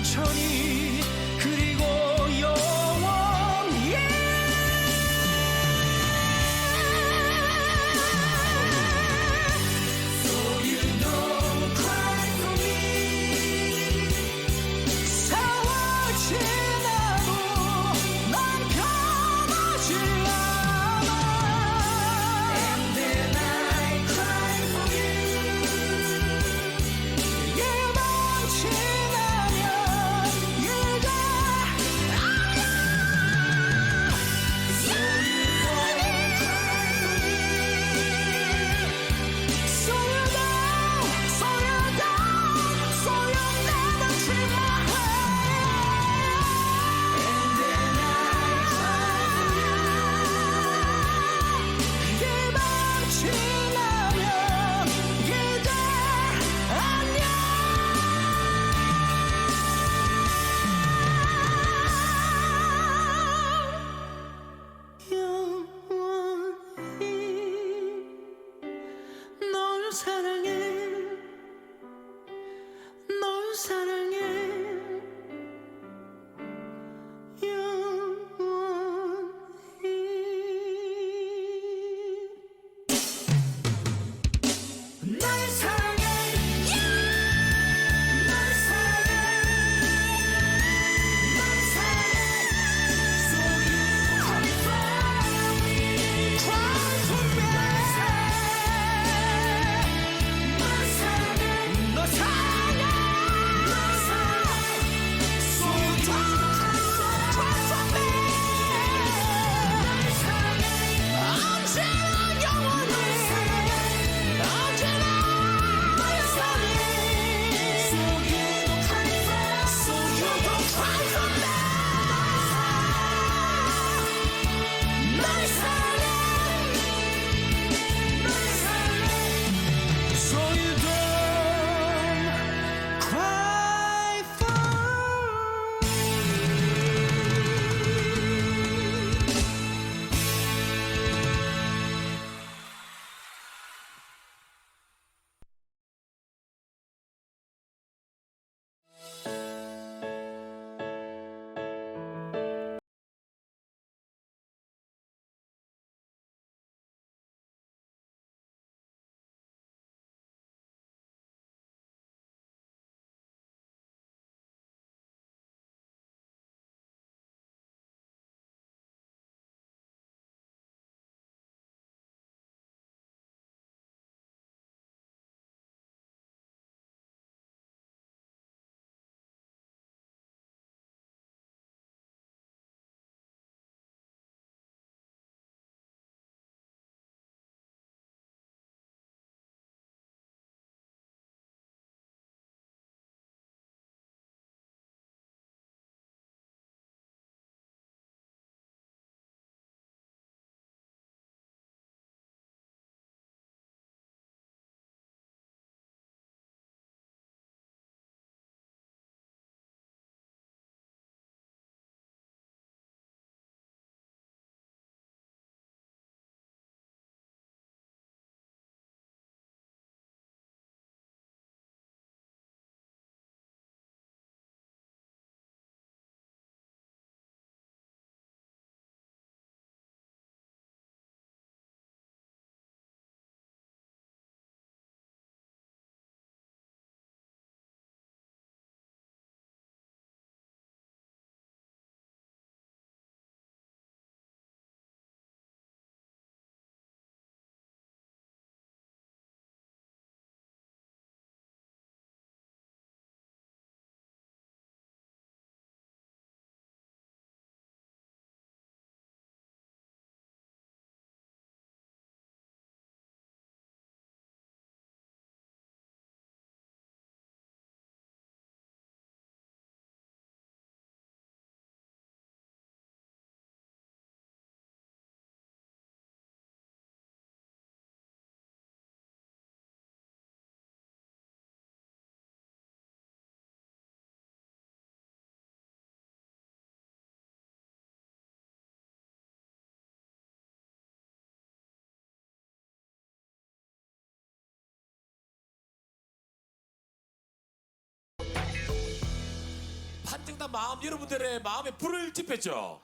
마음, 여러분들의 마음에 불을 지폈죠.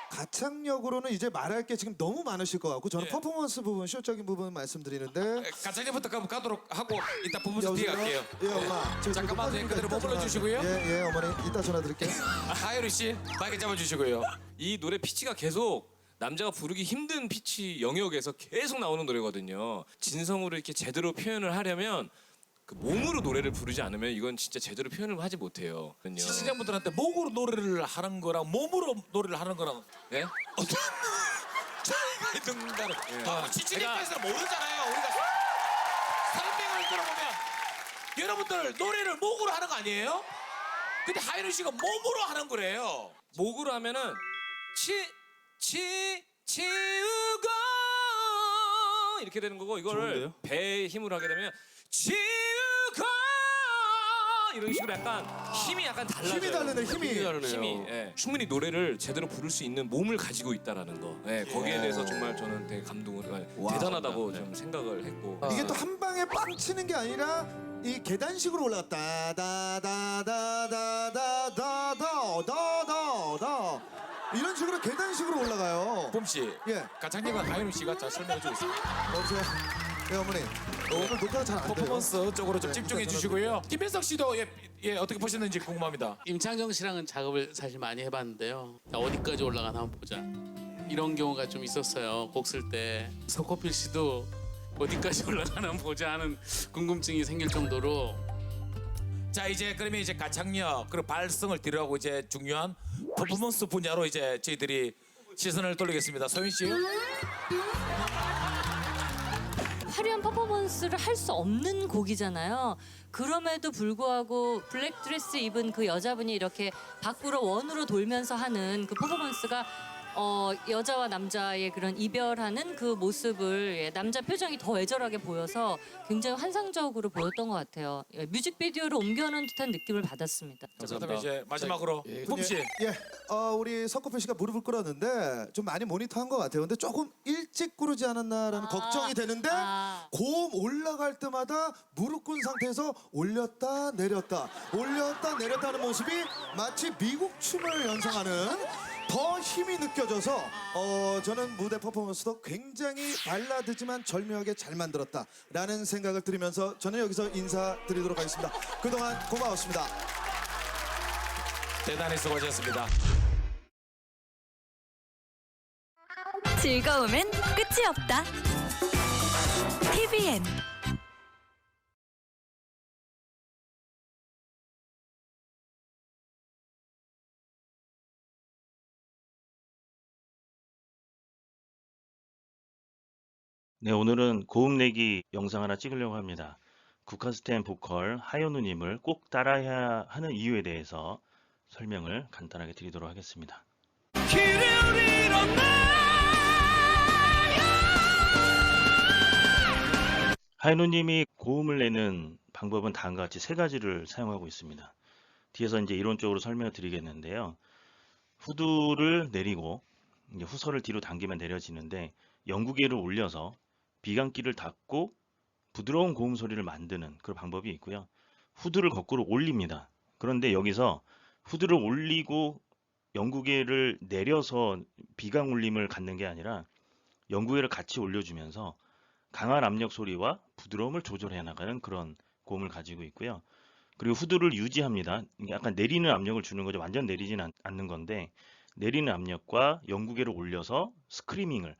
가창력으로는 이제 말할 게 지금 너무 많으실 것 같고 저는 퍼포먼스 부분, 쇼적인 부분 말씀드리는데 가창력부터 가도록 하고 이따 부분에서 뒤에 여보세요? 갈게요. 예, 엄마. 잠깐만 그대로 머물러 주시고요. 예, 어머니. 이따 전화 드릴게요. 하예리 씨 마이크 잡아주시고요. 이 노래 피치가 계속 남자가 부르기 힘든 피치 영역에서 계속 나오는 노래거든요. 진성으로 이렇게 제대로 표현을 하려면 그 몸으로 노래를 부르지 않으면 이건 진짜 제대로 표현을 하지 못해요. 시청자분들한테 목으로 노래를 하는 거랑 몸으로 노래를 하는 거랑 네? 어떤 차이가 있는가를 지치님께서 모르잖아요. 우리가 설명을 들어보면 여러분들 노래를 목으로 하는 거 아니에요? 근데 하예리 씨가 몸으로 하는 거래요. 목으로 하면은 치우고 이렇게 되는 거고 이거를 좋은데요? 배에 힘을 하게 되면 치우고 이런 식으로 약간 힘이 약간 달라져요. 힘이 다르네, 힘이. 힘이 예. 충분히 노래를 제대로 부를 수 있는 몸을 가지고 있다라는 거. 예, 거기에 대해서 정말 저는 되게 감동을 대단하다고 좀 생각을 했고. 이게 또 한 방에 빵 치는 게 아니라 이 계단식으로 올라갔다 다다다다다다다다다 이런 식으로 계단식으로 올라가요. 봄 씨, 가창력은 하예리 씨가 잘 설명해 주겠습니다. 여보세요? 네, 어머니. 오늘 녹화가 잘 안 돼요. 퍼포먼스 쪽으로 좀 집중해 주시고요. 김현석 씨도 예 어떻게 보셨는지 궁금합니다. 임창정 씨랑은 작업을 사실 많이 해봤는데요. 자, 어디까지 올라가나 한번 보자. 이런 경우가 좀 있었어요. 곡 쓸 때. 석호필 씨도 어디까지 올라가나 한번 보자 하는 궁금증이 생길 정도로. 자 이제 그러면 이제 가창력 그리고 발성을 뒤로하고 이제 중요한 퍼포먼스 분야로 이제 저희들이 시선을 돌리겠습니다. 소윤 씨. 화려한 퍼포먼스를 할 수 없는 곡이잖아요. 그럼에도 불구하고 블랙 드레스 입은 그 여자분이 이렇게 밖으로 원으로 돌면서 하는 그 퍼포먼스가 여자와 남자의 그런 이별하는 그 모습을 남자 표정이 더 애절하게 보여서 굉장히 환상적으로 보였던 것 같아요. 뮤직비디오를 옮겨놓은 듯한 느낌을 받았습니다. 자, 그다음에 이제 마지막으로 봄 씨. 우리 석호필 씨가 무릎을 꿇었는데 좀 많이 모니터한 것 같아요. 근데 조금 일찍 꿇지 않았나라는 걱정이 되는데 고음 올라갈 때마다 무릎 꿇은 상태에서 올렸다 내렸다 하는 모습이 마치 미국 춤을 연상하는 더 힘이 느껴져서 저는 무대 퍼포먼스도 굉장히 발라드지만 절묘하게 잘 만들었다라는 생각을 들으면서 저는 여기서 인사드리도록 하겠습니다. 그동안 고마웠습니다. 대단히 수고하셨습니다. 즐거움엔 끝이 없다. TVN 네, 오늘은 고음 내기 영상 하나 찍으려고 합니다. 국카스텐 보컬 하현우님을 꼭 따라해야 하는 이유에 대해서 설명을 간단하게 드리도록 하겠습니다. 하현우님이 고음을 내는 방법은 다음과 같이 세 가지를 사용하고 있습니다. 뒤에서 이제 이론적으로 설명을 드리겠는데요. 후두를 내리고 이제 후서를 뒤로 당기면 내려지는데 영구개를 올려서 비강기를 닫고 부드러운 고음 소리를 만드는 그런 방법이 있고요. 후두를 거꾸로 올립니다. 그런데 여기서 후두를 올리고 영구개를 내려서 비강 울림을 갖는 게 아니라 영구개를 같이 올려주면서 강한 압력 소리와 부드러움을 조절해 나가는 그런 고음을 가지고 있고요. 그리고 후두를 유지합니다. 약간 내리는 압력을 주는 거죠. 완전 내리지는 않는 건데 내리는 압력과 영구개를 올려서 스크리밍을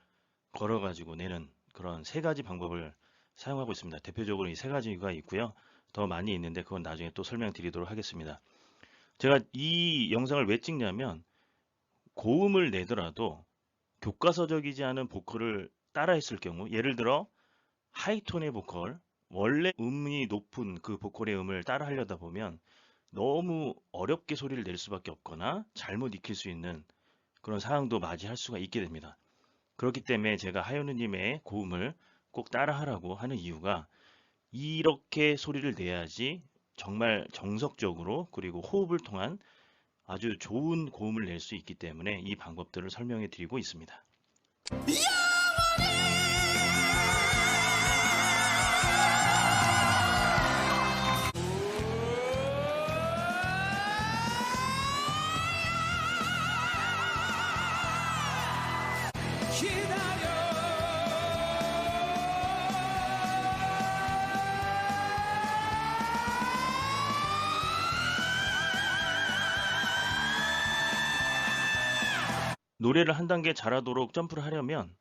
걸어가지고 내는 그런 세 가지 방법을 사용하고 있습니다. 대표적으로 이 세 가지가 있고요. 더 많이 있는데 그건 나중에 또 설명드리도록 하겠습니다. 제가 이 영상을 왜 찍냐면 고음을 내더라도 교과서적이지 않은 보컬을 따라했을 경우 예를 들어 하이톤의 보컬, 원래 음이 높은 그 보컬의 음을 따라 하려다 보면 너무 어렵게 소리를 낼 수밖에 없거나 잘못 익힐 수 있는 그런 상황도 맞이할 수가 있게 됩니다. 그렇기 때문에 제가 하현우님의 고음을 꼭 따라하라고 하는 이유가 이렇게 소리를 내야지 정말 정석적으로 그리고 호흡을 통한 아주 좋은 고음을 낼 수 있기 때문에 이 방법들을 설명해 드리고 있습니다. 노래를 한 단계 잘하도록 점프를 하려면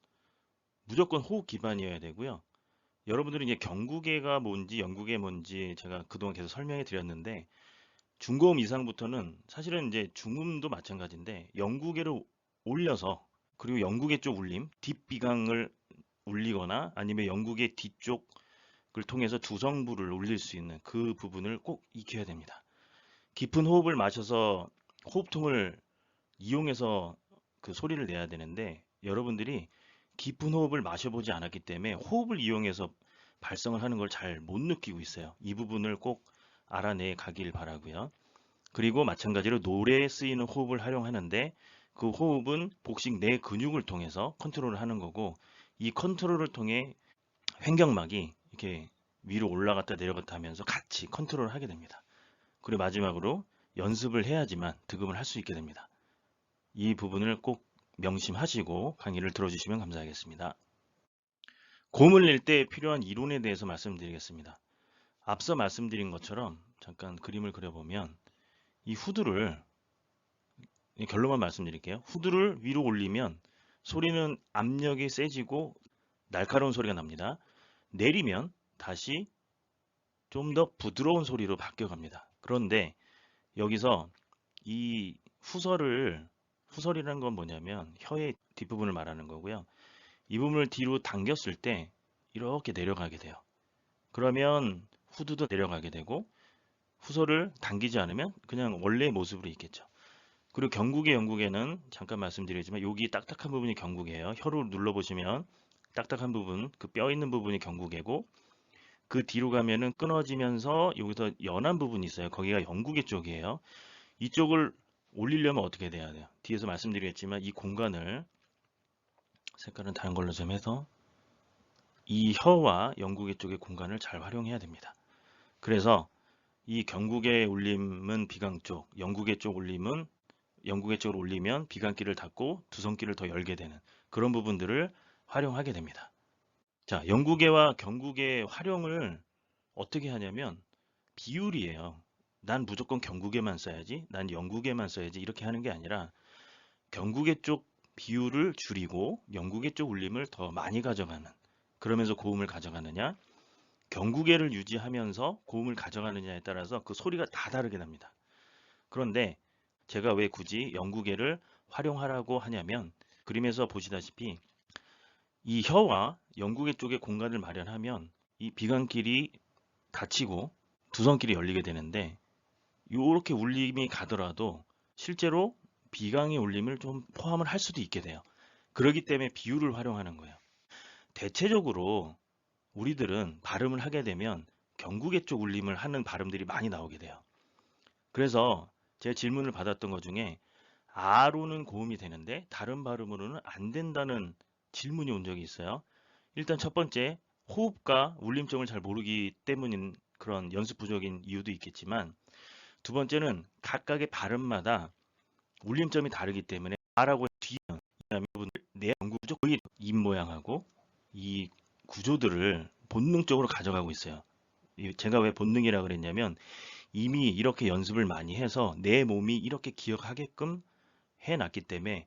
무조건 호흡 기반이어야 되고요. 여러분들은 이제 경구계가 뭔지 영구계 뭔지 제가 그동안 계속 설명해 드렸는데 중고음 이상부터는 사실은 이제 중음도 마찬가지인데 영구계를 올려서 그리고 영구계 쪽 울림, 뒷비강을 울리거나 아니면 영구계 뒤쪽을 통해서 두성부를 울릴 수 있는 그 부분을 꼭 익혀야 됩니다. 깊은 호흡을 마셔서 호흡통을 이용해서 그 소리를 내야 되는데 여러분들이 깊은 호흡을 마셔보지 않았기 때문에 호흡을 이용해서 발성을 하는 걸 잘 못 느끼고 있어요. 이 부분을 꼭 알아내 가길 바라고요. 그리고 마찬가지로 노래에 쓰이는 호흡을 활용하는데 그 호흡은 복식 내 근육을 통해서 컨트롤을 하는 거고 이 컨트롤을 통해 횡격막이 이렇게 위로 올라갔다 내려갔다 하면서 같이 컨트롤을 하게 됩니다. 그리고 마지막으로 연습을 해야지만 득음을 할 수 있게 됩니다. 이 부분을 꼭 명심하시고 강의를 들어주시면 감사하겠습니다. 고음을 낼 때 필요한 이론에 대해서 말씀드리겠습니다. 앞서 말씀드린 것처럼 잠깐 그림을 그려보면 이 후두를 결론만 말씀드릴게요. 후두를 위로 올리면 소리는 압력이 세지고 날카로운 소리가 납니다. 내리면 다시 좀 더 부드러운 소리로 바뀌어갑니다. 그런데 여기서 이 후설이라는 건 뭐냐면 혀의 뒷부분을 말하는 거고요. 이 부분을 뒤로 당겼을 때 이렇게 내려가게 돼요. 그러면 후두도 내려가게 되고 후설을 당기지 않으면 그냥 원래의 모습으로 있겠죠. 그리고 경국의 영국에는 잠깐 말씀드리지만 여기 딱딱한 부분이 경국이에요. 혀로 눌러보시면 딱딱한 부분, 그 뼈 있는 부분이 경국이고 그 뒤로 가면은 끊어지면서 여기서 연한 부분이 있어요. 거기가 영국의 쪽이에요. 이쪽을 올리려면 어떻게 돼야 돼요? 뒤에서 말씀드리겠지만 이 공간을 색깔은 다른 걸로 좀 해서 이 혀와 영국의 쪽의 공간을 잘 활용해야 됩니다. 그래서 이 경국의 울림은 비강 쪽, 영국의 쪽 울림은 영국의 쪽으로 올리면 비강기를 닫고 두성기를 더 열게 되는 그런 부분들을 활용하게 됩니다. 자, 영국의와 경국의 활용을 어떻게 하냐면 비율이에요. 난 무조건 경국에만 써야지, 난 영국에만 써야지 이렇게 하는 게 아니라 경국의 쪽 비율을 줄이고 영국의 쪽 울림을 더 많이 가져가는 그러면서 고음을 가져가느냐 경국에를 유지하면서 고음을 가져가느냐에 따라서 그 소리가 다 다르게 납니다. 그런데 제가 왜 굳이 영국에를 활용하라고 하냐면 그림에서 보시다시피 이 혀와 영국의 쪽에 공간을 마련하면 이 비강길이 닫히고 두성길이 열리게 되는데 이렇게 울림이 가더라도 실제로 비강의 울림을 좀 포함을 할 수도 있게 돼요. 그렇기 때문에 비율을 활용하는 거예요. 대체적으로 우리들은 발음을 하게 되면 경국의 쪽 울림을 하는 발음들이 많이 나오게 돼요. 그래서 제가 질문을 받았던 것 중에 아로는 고음이 되는데 다른 발음으로는 안 된다는 질문이 온 적이 있어요. 일단 첫 번째 호흡과 울림점을 잘 모르기 때문인 그런 연습 부족인 이유도 있겠지만 두 번째는 각각의 발음마다 울림점이 다르기 때문에 아라고 뒤는 내 연구 구조 거의 입 모양하고 이 구조들을 본능적으로 가져가고 있어요. 제가 왜 본능이라 그랬냐면 이미 이렇게 연습을 많이 해서 내 몸이 이렇게 기억하게끔 해놨기 때문에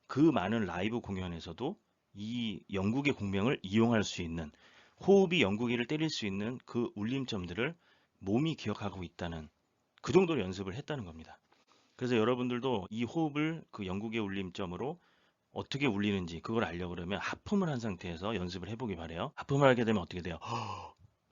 그 많은 라이브 공연에서도 이 영국의 공명을 이용할 수 있는 호흡이 영국이를 때릴 수 있는 그 울림점들을 몸이 기억하고 있다는 그 정도로 연습을 했다는 겁니다. 그래서 여러분들도 이 호흡을 그 영국의 울림점으로 어떻게 울리는지 그걸 알려고 그러면 하품을 한 상태에서 연습을 해보기 바래요. 하품을 하게 되면 어떻게 돼요?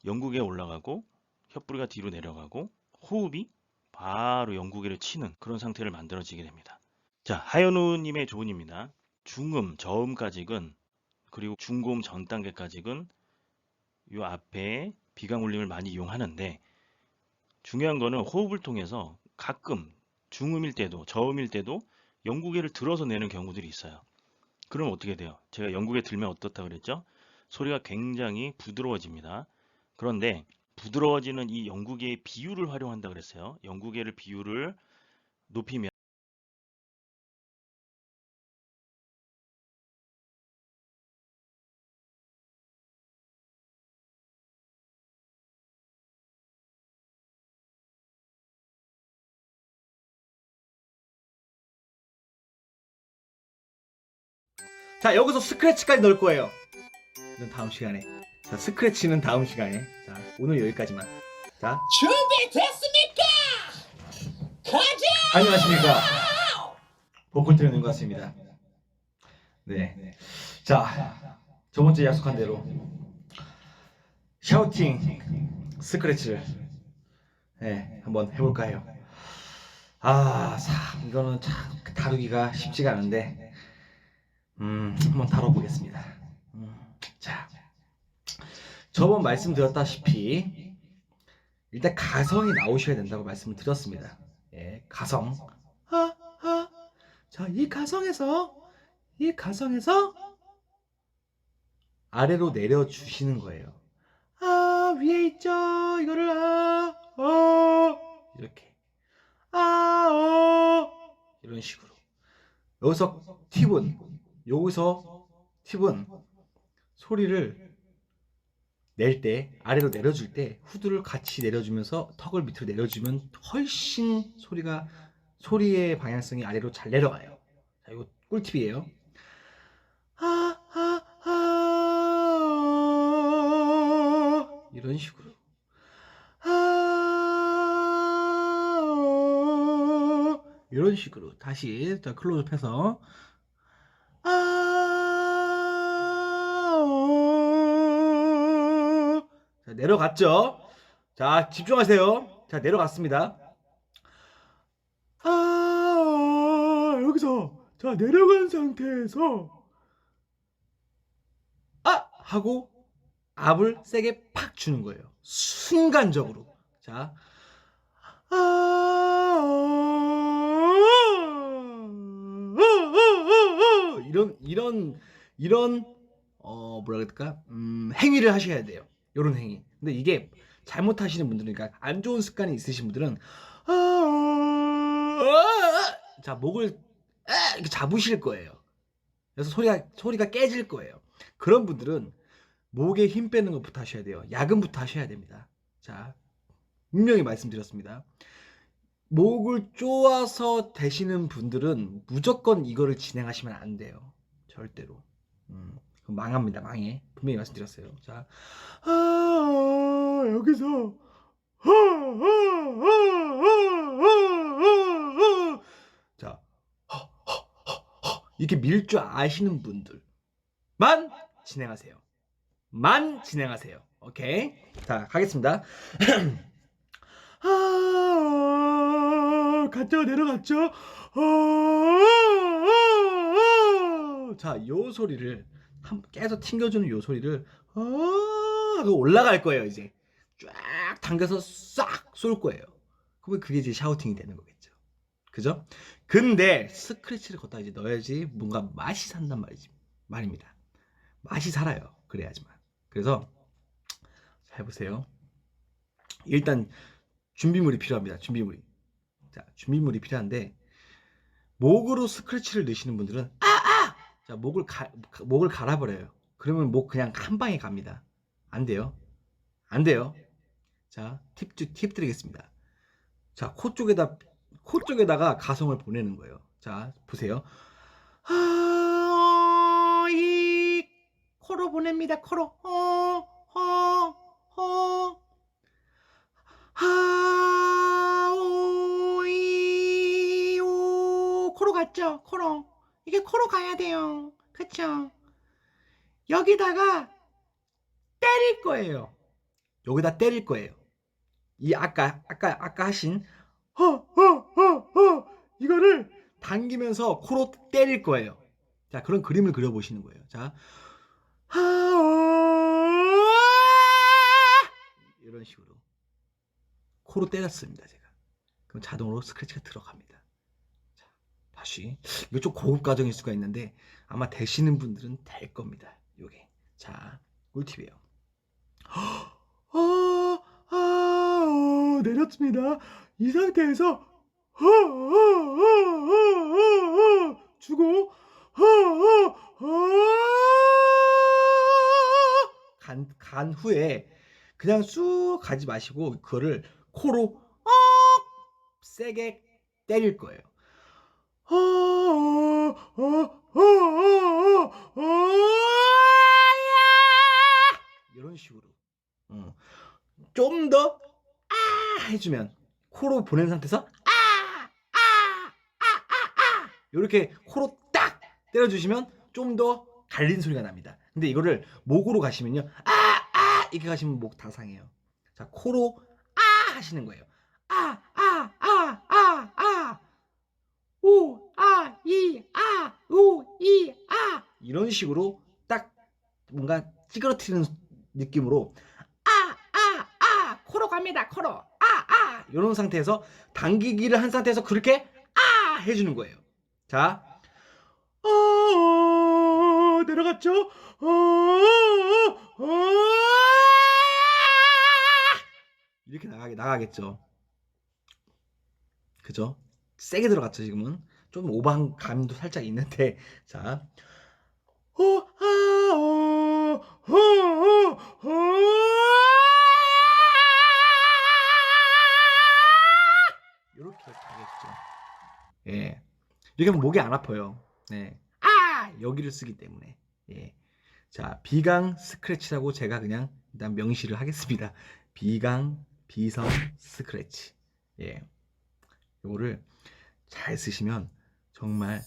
영국에 올라가고 혓부리가 뒤로 내려가고 호흡이 바로 영국에를 치는 그런 상태를 만들어지게 됩니다. 자, 하현우님의 조언입니다. 중음, 저음까지는 그리고 중고음 전 단계까지는 이 앞에 비강 울림을 많이 이용하는데 중요한 거는 호흡을 통해서 가끔 중음일 때도 저음일 때도 영국에를 들어서 내는 경우들이 있어요. 그럼 어떻게 돼요? 제가 영국에 들면 어떻다고 그랬죠? 소리가 굉장히 부드러워집니다. 그런데 부드러워지는 이 영국의 비율을 활용한다 그랬어요. 영국에를 비율을 높이면 자, 여기서 스크래치까지 넣을 거예요. 이건 다음 시간에. 자, 스크래치는 다음 시간에. 자, 오늘 여기까지만. 자, 준비됐습니까? 가자! 안녕하십니까. 보컬 트레이너 것 같습니다. 네. 자, 저번 주에 약속한 대로 샤우팅 스크래치를 한번 해볼까 해요. 이거는 참 다루기가 쉽지가 않은데 한번 다뤄보겠습니다. 자, 저번 말씀드렸다시피 일단 가성이 나오셔야 된다고 말씀을 드렸습니다. 가성. 자, 이 가성에서 아래로 내려주시는 거예요. 위에 있죠. 이거를 이렇게 이런 식으로. 여기서 팁은 소리를 낼 때, 아래로 내려줄 때 후드를 같이 내려주면서 턱을 밑으로 내려주면 훨씬 소리의 방향성이 아래로 잘 내려가요. 자, 이거 꿀팁이에요. 이런 식으로. 이런 식으로 다시 자, 클로즈업해서 자, 내려갔죠? 자, 집중하세요. 자, 내려갔습니다. 여기서 자, 내려간 상태에서 하고 압을 세게 팍 주는 거예요. 순간적으로. 자, 이런 뭐라 그럴까? 행위를 하셔야 돼요. 이런 행위. 근데 이게 잘못하시는 분들은, 그러니까 안 좋은 습관이 있으신 분들은 자, 목을 이렇게 잡으실 거예요. 그래서 소리가 깨질 거예요. 그런 분들은 목에 힘 빼는 것부터 하셔야 돼요. 야근부터 하셔야 됩니다. 자, 분명히 말씀드렸습니다. 목을 쪼아서 대시는 분들은 무조건 이거를 진행하시면 안 돼요. 절대로. 그럼 망합니다. 망해. 분명히 말씀드렸어요. 자, 여기서 자, 이렇게 밀 줄 아시는 분들만 진행하세요. 오케이? 자, 가겠습니다. 갔죠? 내려갔죠? 자, 요 소리를 계속 튕겨주는 요 소리를 하고 올라갈 거예요. 이제 쫙 당겨서 싹 쏠 거예요. 그러면 그게 이제 샤우팅이 되는 거겠죠. 그죠? 근데 스크래치를 걷다 이제 넣어야지 뭔가 맛이 산단 말입니다. 맛이 살아요. 그래야지만. 그래서 잘 보세요. 일단 준비물이 필요합니다. 자, 준비물이 필요한데 목으로 스크래치를 넣으시는 분들은 자, 목을 갈아버려요. 그러면 목 그냥 한 방에 갑니다. 안 돼요. 자, 팁 드리겠습니다. 자, 코 쪽에다가 가성을 보내는 거예요. 자, 보세요. 이 코로 보냅니다. 코로. 코로 갔죠? 코로. 이게 코로 가야 돼요. 그쵸? 여기다가 때릴 거예요. 여기다 때릴 거예요. 이 아까 하신 이거를 당기면서 코로 때릴 거예요. 자, 그런 그림을 그려보시는 거예요. 자, 이런 식으로 코로 때렸습니다. 제가. 그럼 자동으로 스크래치가 들어갑니다. 자, 다시. 이거 좀 고급 과정일 수가 있는데 아마 되시는 분들은 될 겁니다. 요게. 자, 꿀팁이에요. 내렸습니다. 이 상태에서 주고 간 후에 그냥 쑥 가지 마시고 그거를 코로 세게 때릴 거예요. 이런 식으로 좀 더 해주면 코로 보낸 상태에서 이렇게 코로 딱 때려주시면 좀 더 갈린 소리가 납니다. 근데 이거를 목으로 가시면요 이렇게 가시면 목 다 상해요. 자, 코로 하시는 거예요. 이런 식으로 딱 뭔가 찌그러뜨리는 느낌으로 코로 갑니다. 코로 이런 상태에서 당기기를 한 상태에서 그렇게 해주는 거예요. 자, 내려갔죠? 이렇게 나가겠죠. 그죠? 세게 들어갔죠, 지금은. 좀 오버한 감도 살짝 있는데. 자. 이렇게 가겠죠. 예. 이렇게 하면 목이 안 아파요. 네. 여기를 쓰기 때문에. 예. 자, 비강 스크래치라고 제가 그냥 일단 명시를 하겠습니다. 비강 비성 스크래치. 예. 요거를 잘 쓰시면 정말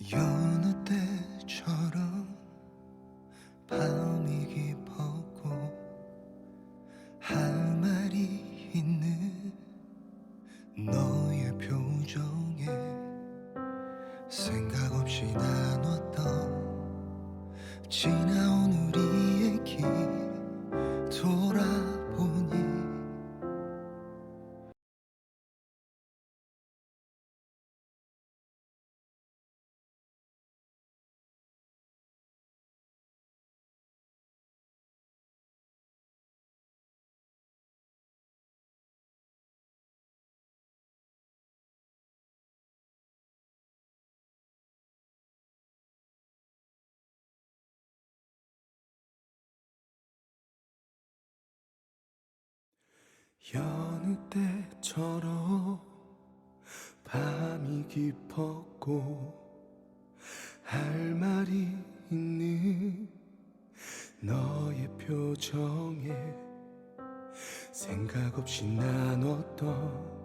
여느 때처럼 밤이 깊었고 할 말이 있는 너의 표정에 생각 없이 나눴던 지나온 우리 얘기 돌아보니 여느 때처럼 밤이 깊었고 할 말이 있는 너의 표정에 생각 없이 나눴던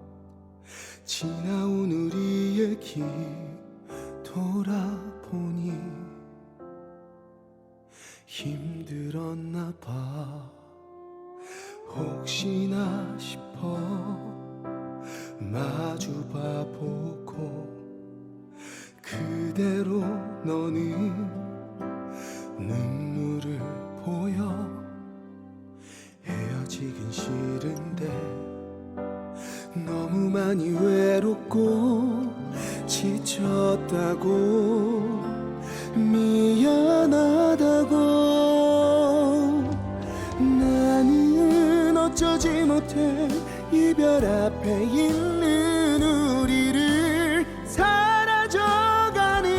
지나온 우리 얘기 돌아보니 힘들었나 봐 혹시나 싶어 마주봐 보고 그대로 너는 눈물을 보여 헤어지긴 싫은데 너무 많이 외롭고 지쳤다고 미안하다고 나는 어쩌지 못해 이별 앞에 있는 우리를 사라져가는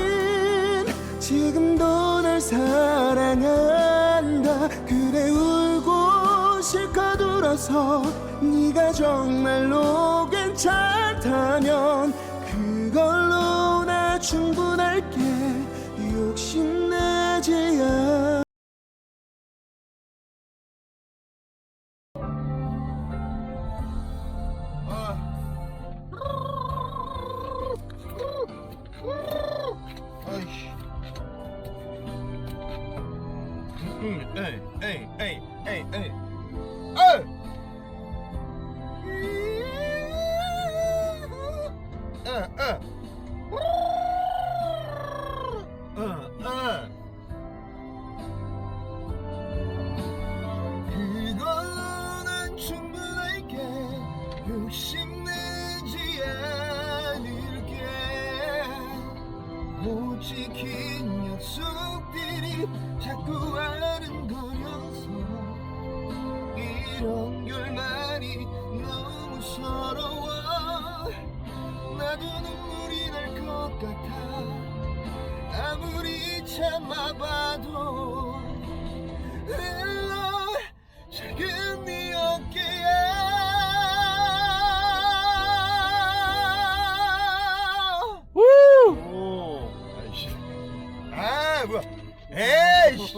지금도 날 사랑한다 그래 울고 실컷 울어서 네가 정말로 괜찮다면 그걸로 나 충분할게 욕심내지 않아 그걸로 난 충분할게 욕심내지 않을게 못 지킨 약속들이 자꾸 아른거려서 이런 결말이 너무 서러워 나도 눈물이 날 것 같아 아무리 참아봐도 흘러 작은 네 어깨에 오! 아이씨. 아, 뭐야. 에이씨.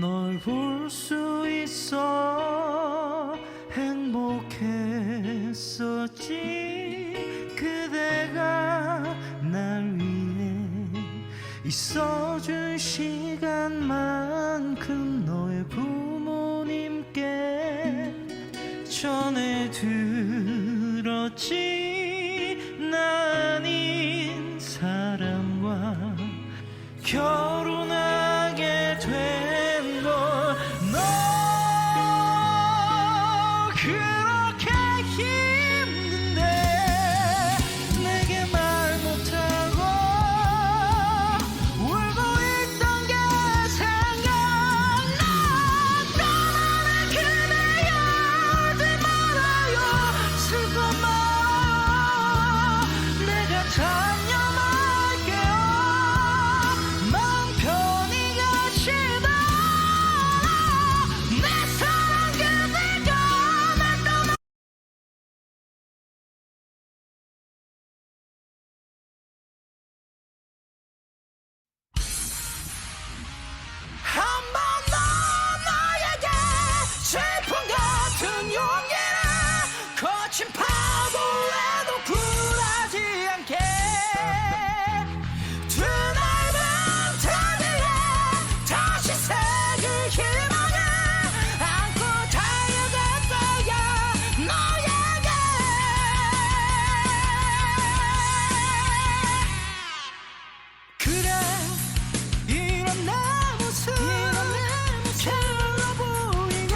널 볼 수 있어 행복했었지. 그대가 날 위해 있어준 시간만큼 너의 부모님께 전해들었지. 나 아닌 사람과 결혼하게 된 너 그렇게 힘든데 내게 말 못하고 울고 있던 게 생각나. 떠나는 그대여 울지 말아요. 슬퍼 말아요. 내가 단념할게요. 마음 편히 가시다. 내 사랑 그대가 날 떠나. 한 번 더 나에게 슬픔 같은 용기를 거친 파도에도 굴하지 않게 두 넓은 다리에 다시 새길 희망을 안고 달려갔어야 너에게. 그래 이런 내 모습 게을러 보이고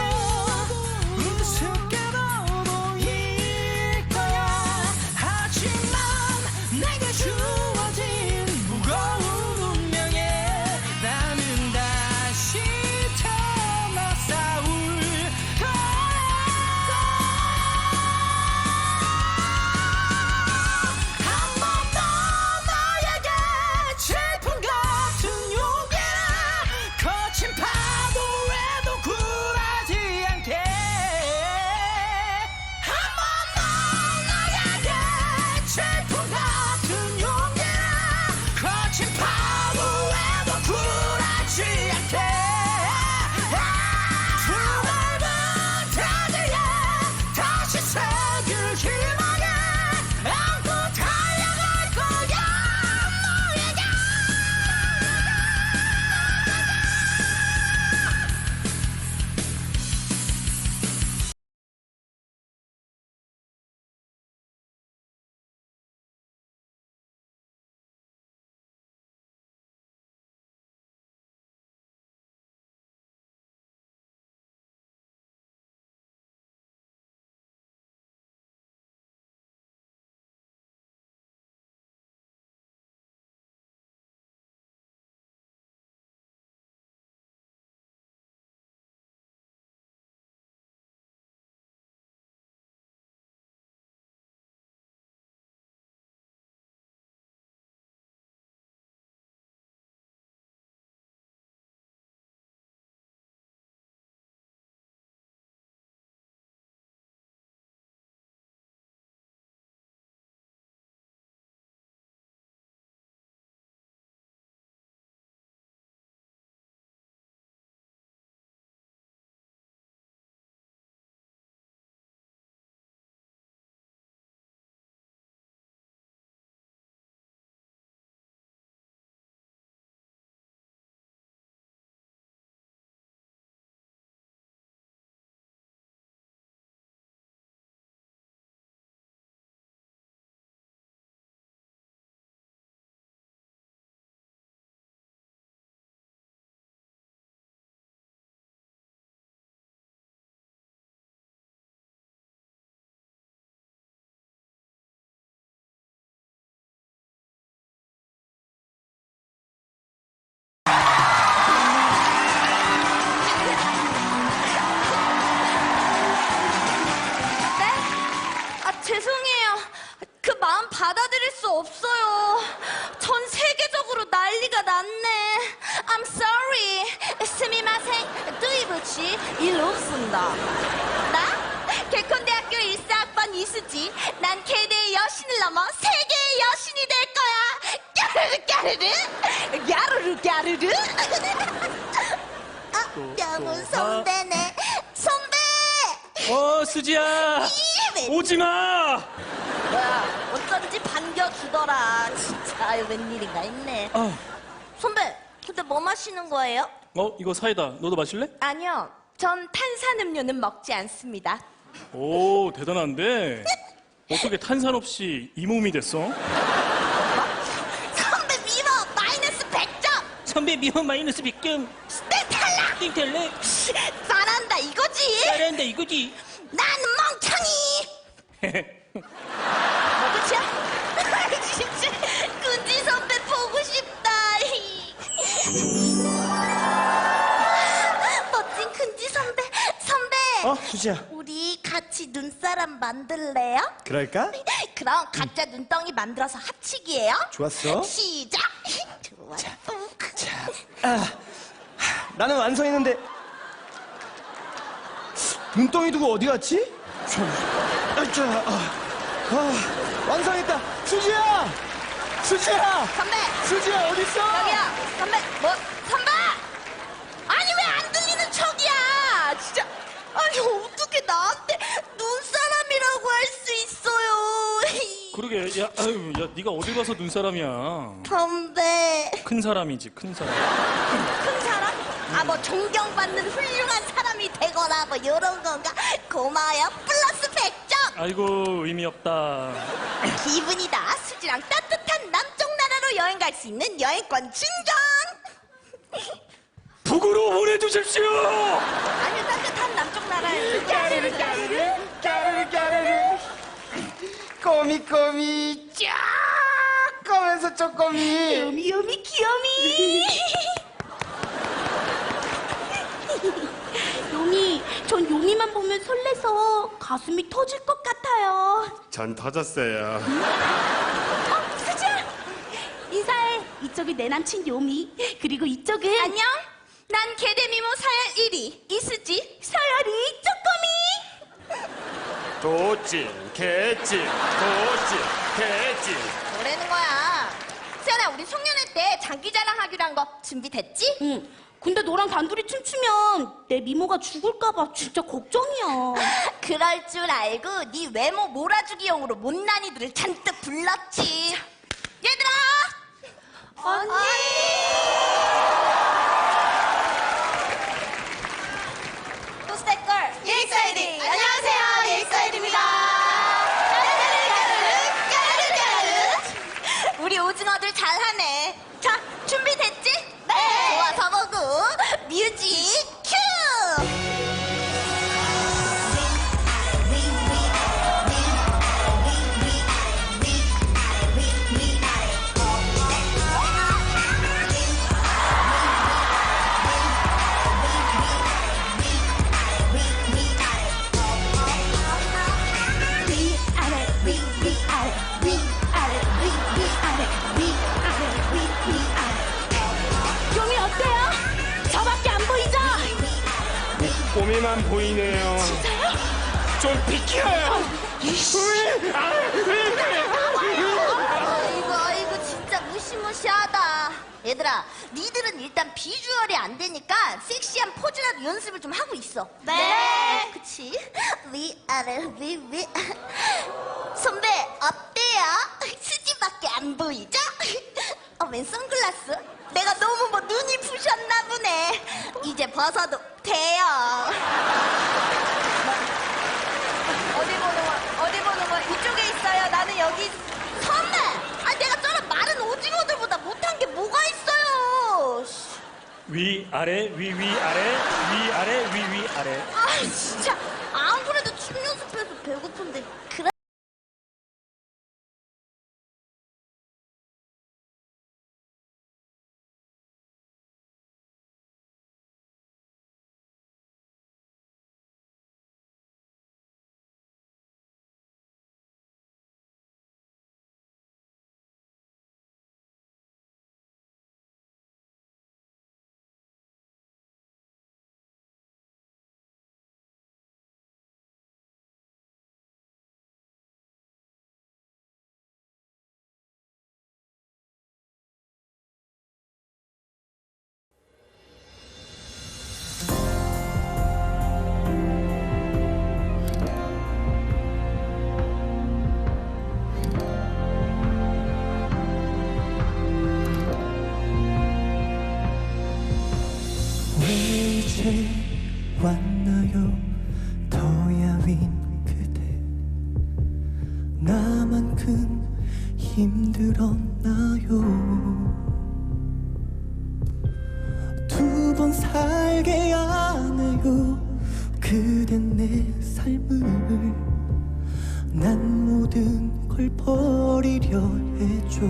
그렇지 일 없습니다. 나? 개콘대학교 1사학번 이수지. 난 개대의 여신을 넘어 세계의 여신이 될 거야. 까르르 까르르 까르르 까르르. 너무 선배네. 선배! 수지야! 오지마! 뭐야, 어쩐지 반겨주더라. 진짜 웬일인가 했네. 선배, 근데 뭐 마시는 거예요? 이거 사이다. 너도 마실래? 아니요, 전 탄산음료는 먹지 않습니다. 오, 대단한데? 어떻게 탄산 없이 이 몸이 됐어? 선배 미워 마이너스 100점! 선배 미워 마이너스 100점. 내 탈락! 띵텔레. 잘한다 이거지? 잘한다 이거지? 나는 멍청이! 뭐 끝이야? 진짜 군지 선배 보고 싶다. 멋진 군지 선배. 선배. 수지야. 우리 같이 눈사람 만들래요? 그럴까? 그럼 각자 눈덩이 만들어서 합치기예요. 좋았어. 시작. 좋았어. 나는 완성했는데 눈덩이 두고 어디 갔지? 완성했다. 수지야! 수지야! 선배! 수지야 어딨어? 여기요. 선배. 뭐? 선배! 아니 왜 안 들리는 척이야? 진짜. 아니 어떻게 나한테 눈사람이라고 할 수 있어요? 그러게, 야, 네가 어디 가서 눈사람이야. 선배. 큰 사람이지, 큰 사람. 큰 사람? 뭐 존경받는 훌륭한 사람이 되거나 뭐 이런 건가? 고마워요. 플러스 100점. 아이고, 의미 없다. 기분이다. 수지랑 따뜻한 남쪽 나라로 여행 갈 수 있는 여행권 증정. 북으로 보내주십시오! 아니 따뜻한 남쪽 나라에 까르르 까르르 까르르 까르르 꼬미꼬미 쫙 꺼면서 쪼꼬미 요미 귀요미. 용이, 전 용이만 보면 설레서 가슴이 터질 것 같아요. 전 터졌어요. 수지야! 인사해. 이쪽이 내 남친 요미. 그리고 이쪽은 안녕. 난 개대미모 서열 1위 이수지. 서열이 쪼꼬미. 도찐 개찐 도찐 개찐. 뭐라는 거야? 세연아, 우리 송년회 때 장기자랑 하기로 한 거 준비됐지? 응. 근데 너랑 단둘이 춤추면 내 미모가 죽을까봐 진짜 걱정이야. 그럴 줄 알고 네 외모 몰아주기용으로 못난이들을 잔뜩 불렀지. 얘들아! 언니! Who's that girl? EXID! 안녕하세요, EXID입니다. 까르르 우리 오징어들 잘하네. 자, 준비됐지? 네. 좋아서 보고 뮤직 큐! 용이 어때요? 저밖에 안 보이죠? 꼬미만 보이네요. 진짜요? 좀 비켜요. 아이고 진짜 무시무시하다. 얘들아, 니들은 일단 비주얼이 안 되니까 섹시한 포즈라도 연습을 좀 하고 있어. 네. 그치? 위아래 위. 선배 어때요? 수지밖에 안 보이죠? 웬 선글라스? 내가 너무 눈이 부셨나 보네. 이제 벗어도 돼요. 어디 보는 거야? 이쪽에 있어요. 나는 여기. 선배! 내가 저런 마른 오징어들보다 못한 게 뭐가 있어요? 위, 아래, 위, 아래, 위, 아래, 위, 아래. 진짜 안 그래도 춤 연습해서 배고픈데. 그래? 이제 왔나요 더야윈 그대 나만큼 힘들었나요 두 번 살게 하네요 그댄 내 삶을 난 모든 걸 버리려 했죠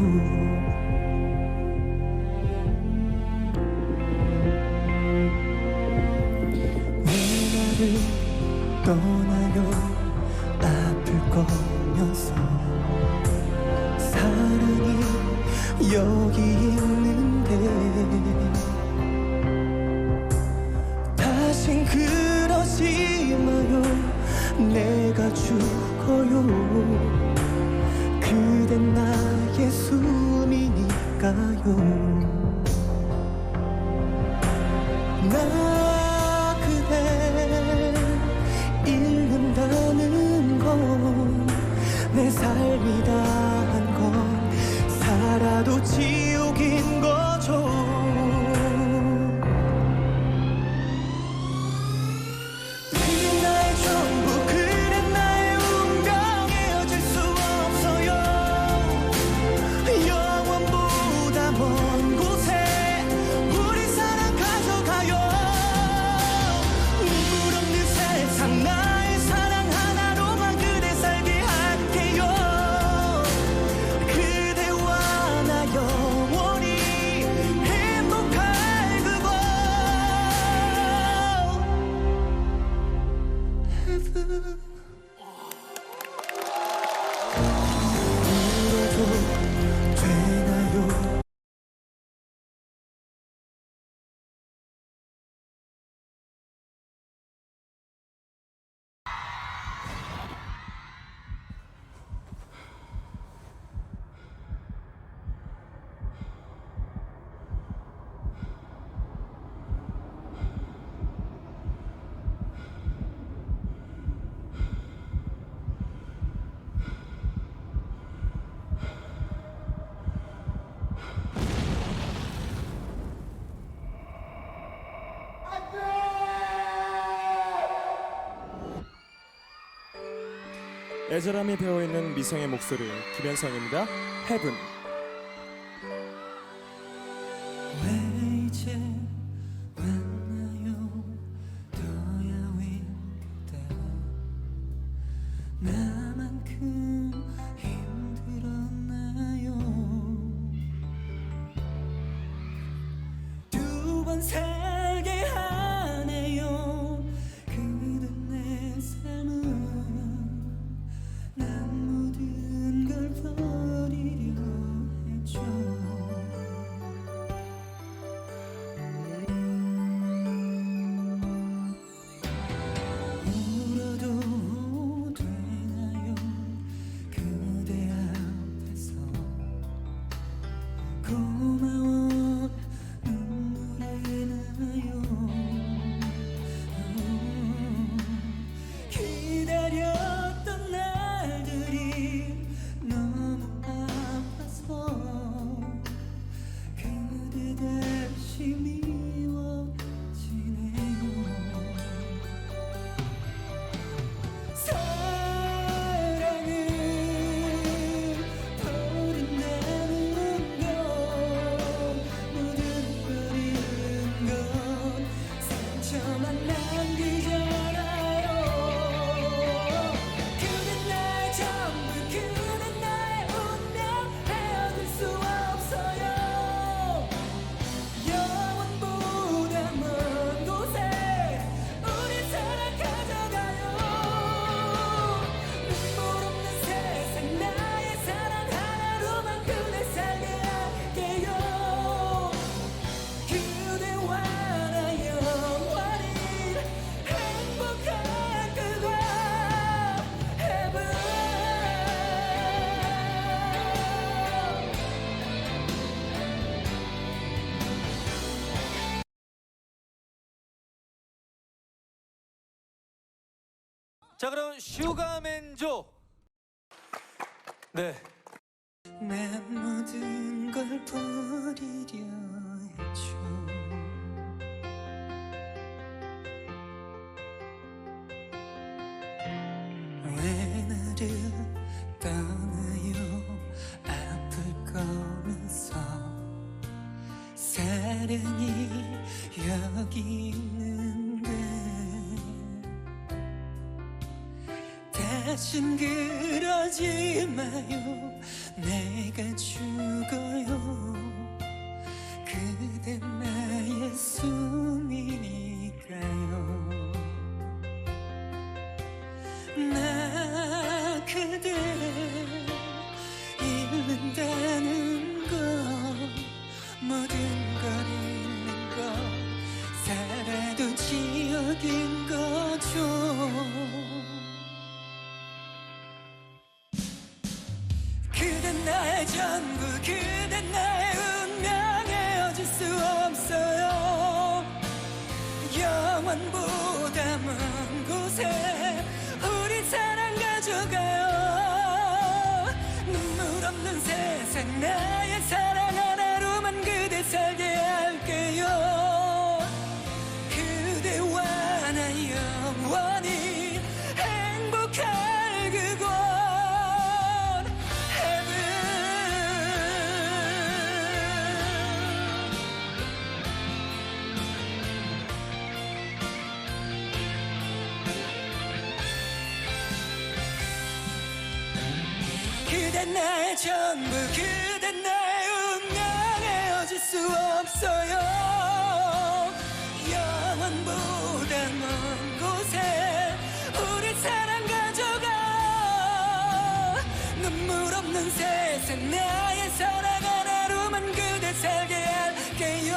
왜 나를 떠나요 아플 거면서 사랑이 여기 있는데 다신 그러지 마요 내가 죽어요 그댄 나의 숨이니까요 나 그대 잃는다는 건 내 삶이다 한 건 살아도 지옥인 거죠 그댄 나의 전부 그댄 나의 운명 헤어질 수 없어요 영원보다 먼 곳에 우리 사랑 가져가요 눈물 없는 세상 나의 사랑 하나로만 그대 살게 할게요 그대와 나 영원히 행복할 그곳 Heaven 울어도 되나요 애절함이 배어있는 미성의 목소리 김현성입니다. 헤븐. 왜 이제 왔나요 더야윈 그대 나만큼 힘들었나요 두 번 살게 하네요 그댄 내 삶은 난 모든 걸 버리려 했죠 울어도 되나요 그대 앞에서 고마워 눈물이 나요 기다렸던 날들이 너무 아파서 그대 다시 미워지네요 사랑을 버린다는 건 모든 걸 잃은 건 상처만 남기잖아요 그댄 나의 전부 그댄 나의 운명 헤어질 수 없어요 영원보다 먼 곳에 우리 사랑 가져가요 눈물 없는 세상 나의 사랑 하나로만 그대 살게 할게요 그대와 나 영원히 행복할 그곳 Heaven 자 그럼 슈가맨조. 네. 난 모든 걸 버리려 했죠 왜 나를 떠나요 아플 거면서 사랑이 여기 있는데 다신 그러지 마요 내가 죽어요 그대 나의 숨이니까요 나 그대 잃는다는 것 모든 걸 잃는 것 살아도 지옥인 거죠 그댄 나의 전부 그댄 나의 운명 헤어질 수 없어요 영원보다 먼 곳에 우리 사랑 가져가요 눈물 없는 세상 나의 사랑 하나로만 그대 살게 할게요 그대와 나 영원히 행복할 그곳 그대 나의 전부 그대 나의 운명 헤어질 수 없어요 영원보다 먼 곳에 우리 사랑 가져가 눈물 없는 세상 나의 사랑 하나로만 그대 살게 할게요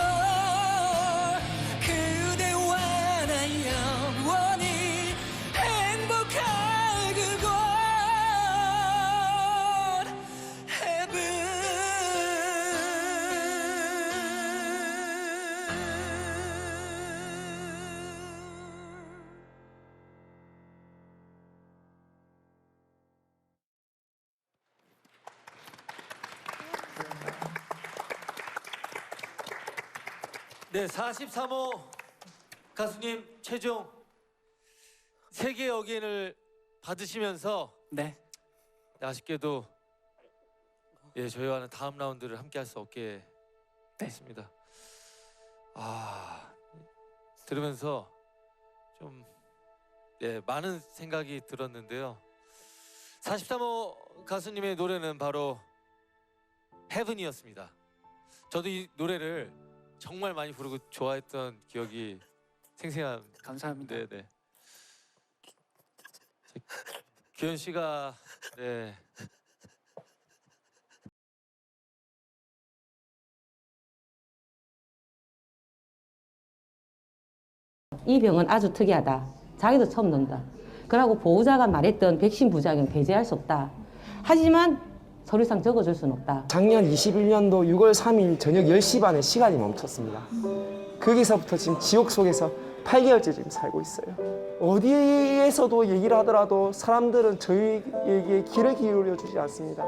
그대와 나 영원히 행복할 그곳 네, 43호 가수님 최종 세계 어게인을 받으시면서 네 아쉽게도 예 저희와는 다음 라운드를 함께 할 수 없게 됐습니다. 들으면서 좀 많은 생각이 들었는데요. 43호 가수님의 노래는 바로 헤븐이었습니다. 저도 이 노래를 정말 많이 부르고 좋아했던 기억이 생생합니다. 감사합니다. 네네. 규현 씨가 네. 이 병은 아주 특이하다. 자기도 처음 논다. 그러고 보호자가 말했던 백신 부작용 배제할 수 없다. 하지만 서류상 적어줄 수는 없다. 작년 21년도 6월 3일 저녁 10시 반에 시간이 멈췄습니다. 거기서부터 지금 지옥 속에서 8개월째 지금 살고 있어요. 어디에서도 얘기를 하더라도 사람들은 저희에게 귀를 기울여 주지 않습니다.